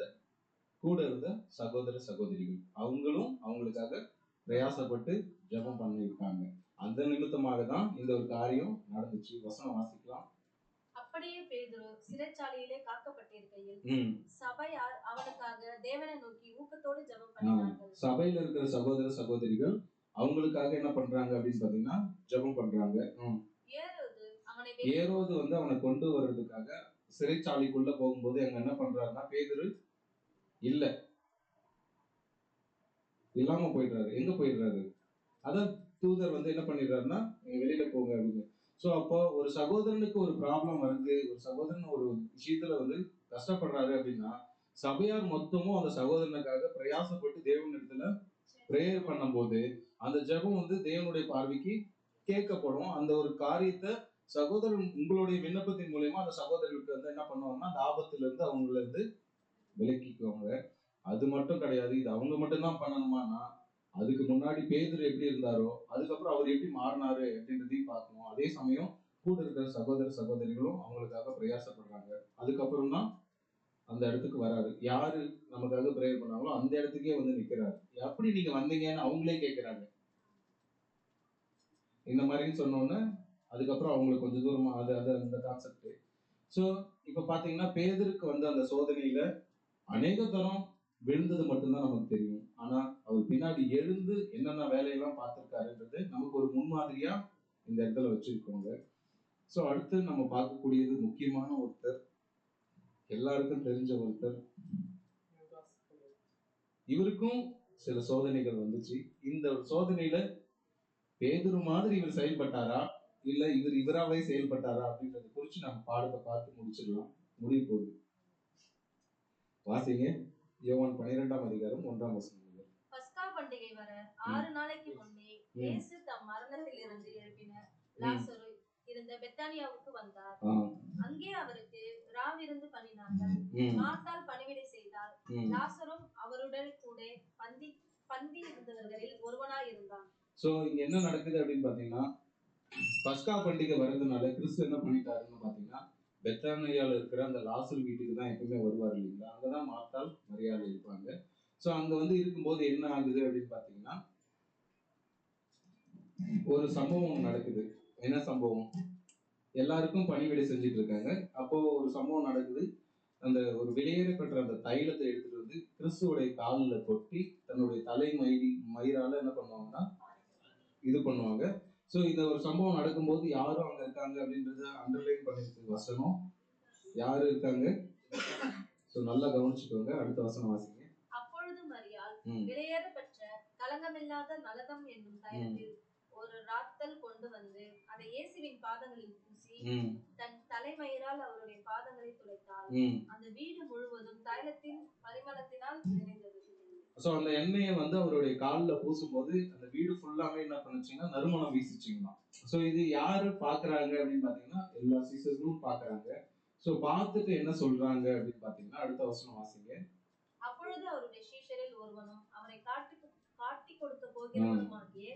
கூட இருந்த சகோதர சகோதரிகள். அவங்களும் அவங்களுக்காக பிரயாசப்பட்டு ஜெபம் பண்ணியிருக்காங்க. அந்த நிமித்தமாக தான் இந்த ஒரு காரியம் நடந்துச்சு. வசனம் வாசிக்கலாம். அப்ப அப்படியே பேதுரு சிறைச்சாலையிலே காக்கப்பட்டிருக்கையில் ம். சபையார் அவனுக்காக தேவனை நோக்கி ஊக்கத்தோடு ஜெபம் ஆமா. பண்ணினார்கள். சபையில இருக்கிற சகோதர சகோதரிகள் அவங்களுக்காக என்ன பண்றாங்க அப்படின்னு பாத்தீங்கன்னா ஜெபம் பண்றாங்க. ஏரோது அவனை ஏரோது வந்து அவனை கொண்டு வர்றதுக்காக சிறைச்சாலைக்குள்ள போகும்போது அங்க என்ன பண்றாருன்னா பேதுரு இல்ல இல்லாம போயிடுறாரு. எங்க போயிடுறாரு? அதான் தூதர் வந்து என்ன பண்ணிடுறாருன்னா நீங்க வெளியில போங்க அப்படின்னு. சோ அப்போ ஒரு சகோதரனுக்கு ஒரு ப்ராப்ளம் வருது, ஒரு சகோதரன் ஒரு விஷயத்துல வந்து கஷ்டப்படுறாரு அப்படின்னா சபையார் மொத்தமும் அந்த சகோதரனுக்காக பிரயாசப்பட்டு தேவனிடத்துல பிரேயர் பண்ணும்போது அந்த ஜெபம் வந்து தேவனுடைய பார்வைக்கு கேட்கப்படும். அந்த ஒரு காரியத்தை சகோதரன் உங்களுடைய விண்ணப்பத்தின் மூலியமா அந்த சகோதரர்களுக்கு வந்து என்ன பண்ணுவாங்கன்னா அந்த ஆபத்துல இருந்து அவங்கள இருந்து விலக்கிக்குவாங்க. அது மட்டும் கிடையாது, இது அவங்க மட்டும்தான் பண்ணணுமானா அதுக்கு முன்னாடி பேதுரு எப்படி இருந்தாரோ அதுக்கப்புறம் அவர் எப்படி மாறினாரு அப்படின்றதையும் பார்க்கணும். அதே சமயம் கூட இருக்கிற சகோதர சகோதரிகளும் அவங்களுக்காக பிரயாசப்படுறாங்க. அதுக்கப்புறம் தான் அந்த இடத்துக்கு வராரு. யாரு நமக்காக பிரேயர் பண்ணாங்களோ அந்த இடத்துக்கே வந்து நிக்கிறாரு. எப்படி நீங்க வந்தீங்கன்னு அவங்களே கேட்கிறாங்க. இந்த மாதிரின்னு சொன்னோன்னே அதுக்கப்புறம் அவங்களுக்கு கொஞ்சம் தூரமா அது அது அந்த கான்செப்ட். ஸோ இப்ப பாத்தீங்கன்னா பேதருக்கு வந்து அந்த சோதனையில அநேக தரம் விழுந்தது மட்டும்தான் நமக்கு தெரியும். ஆனா அவர் பின்னாடி எழுந்து என்னென்ன வேலையெல்லாம் பார்த்திருக்காருன்றது நமக்கு ஒரு முன்மாதிரியா இந்த இடத்துல வச்சிருக்கோங்க. ஸோ அடுத்து நம்ம பார்க்கக்கூடியது முக்கியமான ஒருத்தர், எல்லாருக்கும் தெரிஞ்ச ஒருத்தர். இவருக்கும் சில சோதனைகள் வந்துச்சு. இந்த சோதனையில பேதுரு மாதிரி இவர் செயல்பட்டாரா இல்ல இவர் இவராவே செயல்பட்டாரா அப்படின்றத குறிச்சு நம்ம பாடத்தை பார்த்து முடிச்சிடலாம். முடிய போகுது. வாசிங்க. யோவான் 12ஆம் அதிகாரம் 1ஆம் வசனம். பஸ்கா பண்டிகை வர 6 நாளைக்கு முன்னே இயேசு தம் மரணத்தில் இருந்து எழுப்பின லாசரு இருந்த பெத்தானியாவுக்கு வந்தார். அங்கே அவருக்கு ராவிருந்து பண்ணினார்கள். மார்த்தாள் பணிவிடை செய்தால், லாசரும் அவருடன் கூட பந்தி இருந்தவர்களில் ஒருவனாய் இருந்தான். சோ இங்க என்ன நடக்குது அப்படின்னு பாத்தீங்கன்னா பஸ்கா பண்டிகை வர்றதுனால கிறிஸ்து என்ன பண்ணிட்டாருன்னு பாத்தீங்கன்னா பெத்தானியால இருக்கிற அந்த லாசர் வீட்டுக்கு தான் எப்பவுமே வருவார் இல்லைங்களா? அங்கதான் மார்த்தாள் மரியாதை இருப்பாங்க. சோ அங்க வந்து இருக்கும்போது என்ன ஆகுது அப்படின்னு பாத்தீங்கன்னா ஒரு சம்பவம் நடக்குது. என்ன சம்பவம்? எல்லாருக்கும் பணிவிடை செஞ்சுட்டு இருக்காங்க. அப்போ ஒரு சம்பவம் நடக்குது. அந்த ஒரு வெளியேற பெற்ற அந்த தைலத்தை எடுத்துட்டு வந்து கிறிஸ்துவோடைய காலில் கொட்டி தன்னுடைய தலை மயிரால என்ன பண்ணுவாங்கன்னா இது பண்ணுவாங்க. ஸோ இந்த ஒரு சம்பவம் நடக்கும்போது யாரும் அங்க இருக்காங்க அப்படின்றத அண்டர்லைன் பண்ணிருக்கு வசனம். யாரு இருக்காங்க? ஸோ நல்லா கவனிச்சுக்கோங்க. அடுத்த வசனம் வாசிங்க. அப்பொழுது மரியாள் வெளியேற பெற்ற கலங்கமில்லாத நலதம் என்னும் தைலத்தில் ஒரு ராத்தல் கொண்டு வந்து அதை இயேசுவின் பாதங்களில் பூசி தன் தலைமயிரால் அவருடைய பாதங்களை துடைத்தாள். அந்த வீடு முழுவதும் தைலத்தின் பரிமளத்தினால் நிறைந்தது. சோ அந்த எண்ணெயை வந்து அவருடைய காலில் பூசும் போது அந்த வீடு ஃபுல்லாவே என்ன பண்ணுச்சுங்கன்னா நறுமணம் வீசிச்சுங்களா. சோ இது யாரு பாக்குறாங்க அப்படின்னு பாத்தீங்கன்னா எல்லா சீசர்களும் பாக்குறாங்க. சோ பார்த்துட்டு என்ன சொல்றாங்க அப்படின்னு பாத்தீங்கன்னா அடுத்த வசனம் வாசிங்க. அப்பொழுது அவருடைய சீஷரில் ஒருவனும் அவரை காட்டி கொடுக்க போகிறவனுமாகிய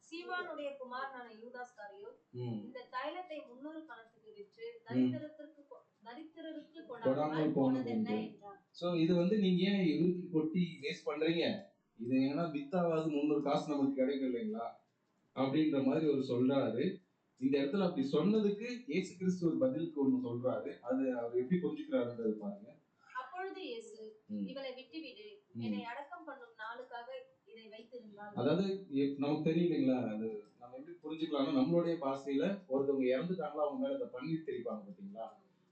சீமானுடைய குமாரனான யூதாஸ்காரியோத் இந்த தைலத்தை 300 பணத்துக்கு விற்று தரித்திரருக்கு கொடாமல் போனதென்ன என்றார். சோ இது வந்து நீங்க ஏன் இவருக்கு கொட்டி வேஸ்ட் பண்றீங்க? இது ஏன்னா வித்தாவது 300 காசு நமக்கு கிடைக்கும் இல்லைங்களா அப்படின்ற மாதிரி ஒரு சொல்றாரு. இந்த இடத்துல அப்படி சொன்னதுக்கு இயேசு கிறிஸ்து ஒரு பதிலுக்கு ஒண்ணு சொல்றாரு. அது அவர் எப்படி புரிஞ்சுக்கிறாருன்றது பாருங்க. அப்பொழுது இயேசு இவளை விட்டுவிடு, என்னை அடக்கம் பண்ணும் நாளுக்காக இதை வைத்திருந்தால். அதாவது நமக்கு தெரியலீங்களா, அது நம்ம எப்படி புரிஞ்சுக்கலாம்னா நம்மளுடைய பாஷையில ஒருத்தவங்க இறந்துட்டாங்களா அவங்க மேல அதை பன்னீர் தெளிப்பாங்க பாத்தீங்களா,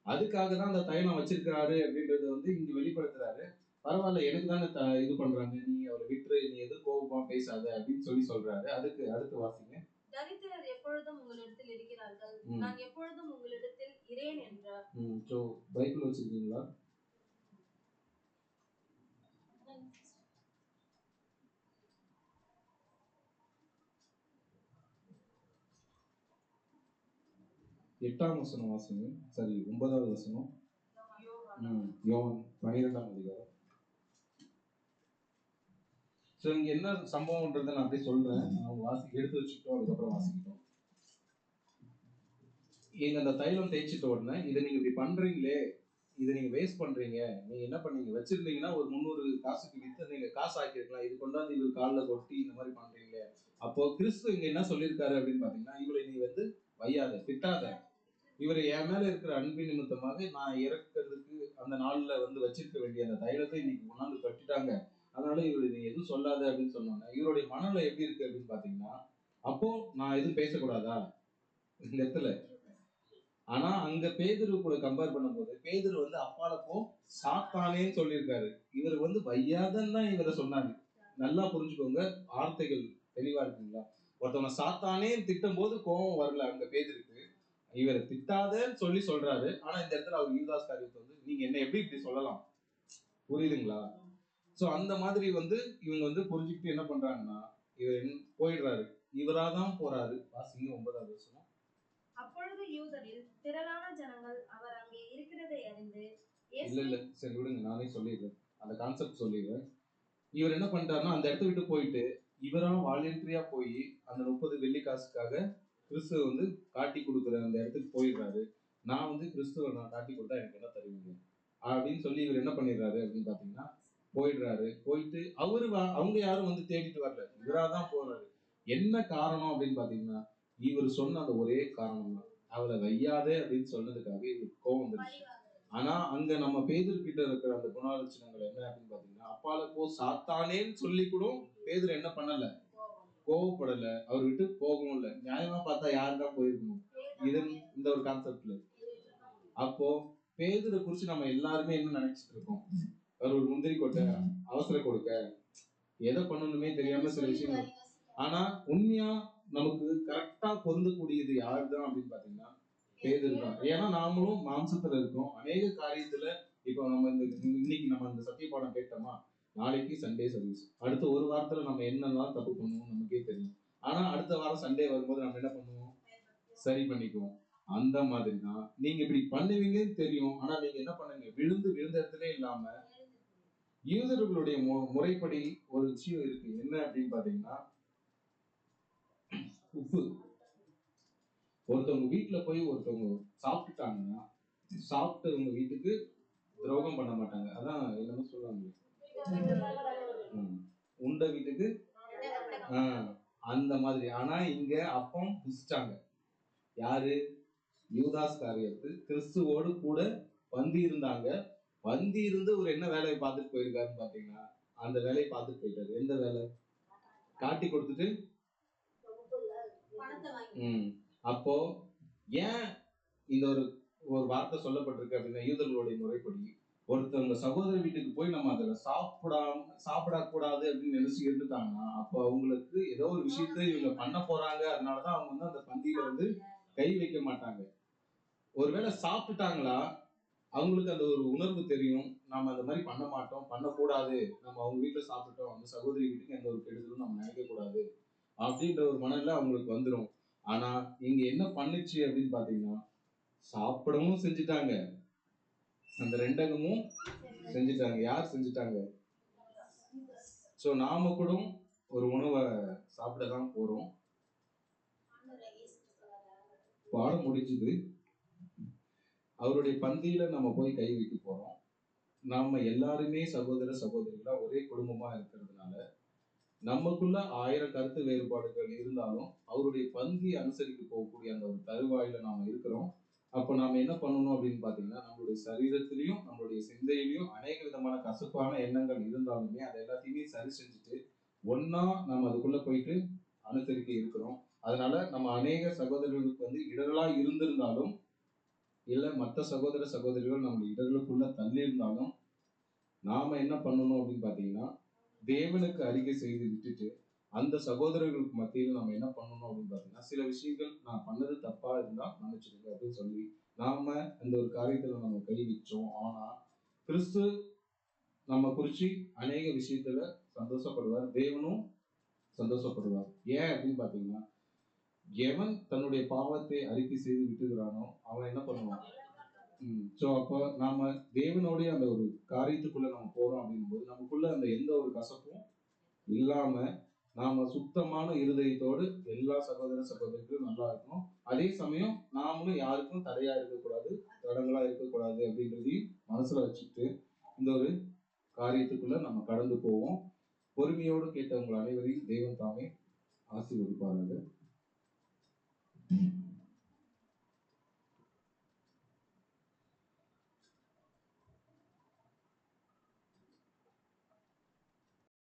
அதுக்காக தான் அந்த தைலம் வச்சிருக்கிறாரு அப்படின்றத வந்து இங்க வெளிப்படுத்துறாரு. பரவாயில்ல எனக்கு தானே இது பண்றாங்க, நீ அவரை விட்டுரு, நீ எதுவும் கோபமா பேசாத அப்படின்னு சொல்றாரு. அதுக்கு அடுத்து வாசிங்க. தரித்திரர் எப்பொழுதும் உங்களிடத்தில் இருக்கிறார்கள், நான் எப்பொழுதும் உங்களிடத்தில் இரேன் என்றார். பைபிள் வச்சிருக்கீங்களா? எட்டாம் வசனம் வாசிங்க. சரி 9வது வசனம். யோவான் 12ஆம் அதிகாரம். சோ இங்க என்ன சம்பவம்ன்றதை நான் அப்படியே சொல்றேன். எடுத்து வச்சுக்கிட்டோம், அதுக்கப்புறம் வாசிக்கிட்டோம். நீங்க அந்த தைலம் தேய்ச்சிட்ட உடனே இதை நீங்க இப்படி பண்றீங்களே, இதை நீங்க வேஸ்ட் பண்றீங்க, நீங்க என்ன பண்ணீங்க வச்சிருந்தீங்கன்னா ஒரு 300 காசுக்கு வித்து நீங்க காசு ஆக்கிருக்கலாம், இது கொண்டாந்து இவர் காலில் கொட்டி இந்த மாதிரி பண்றீங்களே. அப்போ கிறிஸ்து இங்க என்ன சொல்லியிருக்காரு அப்படின்னு பாத்தீங்கன்னா, இவளை நீ வந்து வையாத திட்டாத, இவர் என் மேல இருக்கிற அன்பின் நிமித்தமாக நான் இறக்கிறதுக்கு அந்த நாள்ல வந்து வச்சிருக்க வேண்டிய அந்த தைலத்தை இன்னைக்கு கொண்டாந்து கட்டிட்டாங்க. அதனால இவரு நீ எதுவும் சொல்லாத அப்படின்னு சொன்னோன்னே இவருடைய மனநிலை எப்படி இருக்கு அப்படின்னு பாத்தீங்கன்னா, அப்போ நான் எதுவும் பேசக்கூடாதா இந்த இடத்துல? ஆனா அங்க பேதுரு கூட கம்பேர் பண்ணும்போது பேதுரு வந்து அப்பால போ சாத்தானேன்னு சொல்லியிருக்காரு. இவர் வந்து வையாதன்னு தான் இவரை சொன்னாரு. நல்லா புரிஞ்சுக்கோங்க, வார்த்தைகள் தெளிவா இருக்குங்களா? ஒருத்தவங்க சாத்தானே திட்டும் போது கோபம் வரல அங்க பேதுருக்கு. இவரை திட்டாதன்னு சொல்லி சொல்றாரு. ஆனா இந்த இடத்துல அவர் யூதாஸ் காரியத்தை வந்து நீங்க என்ன எப்படி இப்படி சொல்லலாம்? புரியுதுங்களா? சோ அந்த மாதிரி வந்து இவங்க வந்து புரிஞ்சுக்கிட்டு என்ன பண்றாங்கன்னா இவர் போயிடுறாரு. இவராதான் போறாரு. வாசிங்க 9வது வசனம். அப்பொழுது யூதரில் திரளான ஜனங்கள் அவர் அங்கே இருக்கிறதை அறிந்து இல்ல சரி விடுங்க, நானே சொல்லிடுறேன். அந்த கான்செப்ட் சொல்லிடுறேன். இவர் என்ன பண்ணிட்டாருன்னா அந்த இடத்த விட்டு போயிட்டு இவரா வாலண்டரியா போய் அந்த 30 வெள்ளி காசுக்காக கிறிஸ்துவ வந்து காட்டி கொடுக்குற அந்த இடத்துக்கு போயிடுறாரு. நான் வந்து கிறிஸ்துவ நான் காட்டி கொடுத்தா எனக்கு என்ன தருவீங்க அப்படின்னு சொல்லி இவர் என்ன பண்ணிடுறாரு அப்படின்னு பாத்தீங்கன்னா போயிடுறாரு. போயிட்டு அவங்க யாரும் வந்து தேடிட்டு வரல, இவராதான் போறாரு. என்ன காரணம் அப்படின்னு பாத்தீங்கன்னா இவர் சொன்ன அந்த ஒரே காரணம் தான், அவளை வையாதே அப்படின்னு சொன்னதுக்காக இவருக்கு கோபம் வந்துருச்சு. ஆனா அங்க நம்ம பேதுரு கிட்ட இருக்கிற அந்த குணாலட்சணங்கள் என்ன அப்படின்னு பாத்தீங்கன்னா அப்பால போ சாத்தானேன்னு சொல்லி கூட பேதுரு என்ன பண்ணல, கோவப்படல, அவர் விட்டு போகவும் இல்லை. நியாயமா பார்த்தா யாருதான் போயிருக்கணும் இந்த ஒரு கான்செப்ட்ல. அப்போ பேதுரை குறிச்சு நம்ம எல்லாருமே என்ன நினைச்சிட்டு இருக்கோம், அவர் ஒரு முந்திரி கொட்டை, அவசர கொடுக்க, எதை பண்ணணுமே தெரியாம சில விஷயங்கள். ஆனா உண்மையா நமக்கு கரெக்டா பொருந்தக்கூடியது யாருதான் அப்படின்னு பாத்தீங்கன்னா பேதுரு தான். ஏன்னா நாமளும் மாம்சத்துல இருக்கோம். அநேக காரியத்துல இப்போ நம்ம இன்னைக்கு நம்ம இந்த சத்திய பாடம் கேட்டோமா, நாளைக்கு சண்டே சர்வீஸ், அடுத்த ஒரு வாரத்துல நம்ம என்னெல்லாம் தப்பு பண்ணுவோம் நமக்கே தெரியும். ஆனா அடுத்த வாரம் சண்டே வரும்போது நம்ம என்ன பண்ணுவோம், சரி பண்ணிக்குவோம். அந்த மாதிரி தான் நீங்க இப்படி பண்ணுவீங்கன்னு தெரியும். ஆனா நீங்க என்ன பண்ணுங்க, விழுந்த இடத்துல இல்லாம யூதர்களுடைய முறைப்படி ஒரு விஷயம் இருக்கு. என்ன அப்படின்னு பாத்தீங்கன்னா உப்பு. ஒருத்தவங்க வீட்டுல போய் ஒருத்தவங்க சாப்பிட்டுட்டாங்கன்னா சாப்பிட்டவங்க வீட்டுக்கு துரோகம் பண்ண மாட்டாங்க. அதான் என்னமோ சொல்லுவாங்க, உண்ட வீட்டுக்கு அந்த மாதிரி. ஆனா இங்க அப்பம் புசிச்சாங்க. யாரு? யூதாஸ் காரியத்து கிறிஸ்துவோடு கூட பந்தி இருந்தாங்க. பந்தி இருந்து ஒரு என்ன வேலையை பார்த்துட்டு போயிருக்காருன்னு பாத்தீங்கன்னா அந்த வேலையை பார்த்துட்டு போயிட்டாரு. எந்த வேலை? காட்டி கொடுத்துட்டு. அப்போ ஏன் இந்த ஒரு வார்த்தை சொல்லப்பட்டிருக்கு அப்படின்னா யூதர்களுடைய முறைப்படி ஒருத்தவங்க சகோதர வீட்டுக்கு போய் நம்ம அதுல சாப்பிடக்கூடாது அப்படின்னு நினைச்சு இருந்துட்டாங்கன்னா அப்போ அவங்களுக்கு ஏதோ ஒரு விஷயத்த இவங்க பண்ண போறாங்க. அதனாலதான் அவங்க வந்து அந்த பந்தியில வந்து கை வைக்க மாட்டாங்க. ஒருவேளை சாப்பிட்டுட்டாங்களா அவங்களுக்கு அந்த ஒரு உணர்வு தெரியும், நாம அந்த மாதிரி பண்ண மாட்டோம், பண்ணக்கூடாது, நம்ம அவங்க வீட்டுல சாப்பிட்டோம், அந்த சகோதரி வீட்டுக்கு எந்த ஒரு கெடுதலும் நம்ம நினைக்க கூடாது அப்படின்ற ஒரு மனநிலை அவங்களுக்கு வந்துடும். ஆனா இங்க என்ன பண்ணுச்சு அப்படின்னு பாத்தீங்கன்னா சாப்பிடவும் செஞ்சுட்டாங்க, அந்த ரெண்டகமும் செஞ்சுட்டாங்க. யார் செஞ்சுட்டாங்க? சோ நாம கூட ஒரு உணவை சாப்பிடதான் போறோம். பாடம் முடிஞ்சது, அவருடைய பந்தியில நம்ம போய் கை வைக்க போறோம். நாம எல்லாருமே சகோதர சகோதரிகளா ஒரே குடும்பமா இருக்கிறதுனால நமக்குள்ள 1000 கருத்து வேறுபாடுகள் இருந்தாலும் அவருடைய பந்தி அனுசரித்து போகக்கூடிய அந்த ஒரு தருவாயில நாம இருக்கிறோம். அப்ப நாம என்ன பண்ணணும் அப்படின்னு பாத்தீங்கன்னா நம்மளுடைய சரீரத்திலையும் நம்மளுடைய சிந்தையிலையும் அநேக விதமான கசப்பான எண்ணங்கள் இருந்தாலுமே அதை எல்லாத்தையுமே சரி செஞ்சுட்டு ஒன்னா நம்ம அதுக்குள்ள போயிட்டு அனுசரிக்க இருக்கிறோம். அதனால நம்ம அநேக சகோதரர்களுக்கு வந்து இடர்களா இருந்திருந்தாலும் இல்ல மற்ற சகோதர சகோதரிகள் நம்ம இடர்களுக்குள்ள தள்ளி இருந்தாலும் நாம என்ன பண்ணணும் அப்படின்னு பாத்தீங்கன்னா தேவனுக்கு அறிக்கை செய்து விட்டுட்டு அந்த சகோதரர்களுக்கு மத்தியில் நம்ம என்ன பண்ணணும் அப்படின்னு பாத்தீங்கன்னா சில விஷயங்கள் நான் பண்ணது தப்பா இருந்தா மன்னிச்சிடுங்க அப்படின்னு சொல்லி நாம அந்த ஒரு காரியத்துல நம்ம கை வச்சோம். ஆனா கிறிஸ்து நம்ம குறிச்சு அநேக விஷயத்துல சந்தோஷப்படுவார், தேவனும் சந்தோஷப்படுவார். ஏன் அப்படின்னு பாத்தீங்கன்னா எவன் தன்னுடைய பாவத்தை அறிக்கை செய்து விட்டுகிறானோ அவன் என்ன பண்ணுவான். சோ அப்ப நாம தேவனுடைய அந்த ஒரு காரியத்துக்குள்ள நம்ம போறோம் அப்படின்னும் போது நமக்குள்ள அந்த எந்த ஒரு கசப்பும் இல்லாம நாம சுத்தமான இருதயத்தோடு எல்லா சகோதர சகோதரிகளும் நல்லா இருக்கணும். அதே சமயம் நாமளும் யாருக்கும் தடையா இருக்கக்கூடாது, தடங்களா இருக்கக்கூடாது அப்படின்றதையும் மனசுல வச்சுட்டு இந்த ஒரு காரியத்துக்குள்ள நம்ம கடந்து போவோம். பொறுமையோடு கேட்டவங்க அனைவரையும் தெய்வம் தாமே ஆசீர்வதிப்பார்கள்.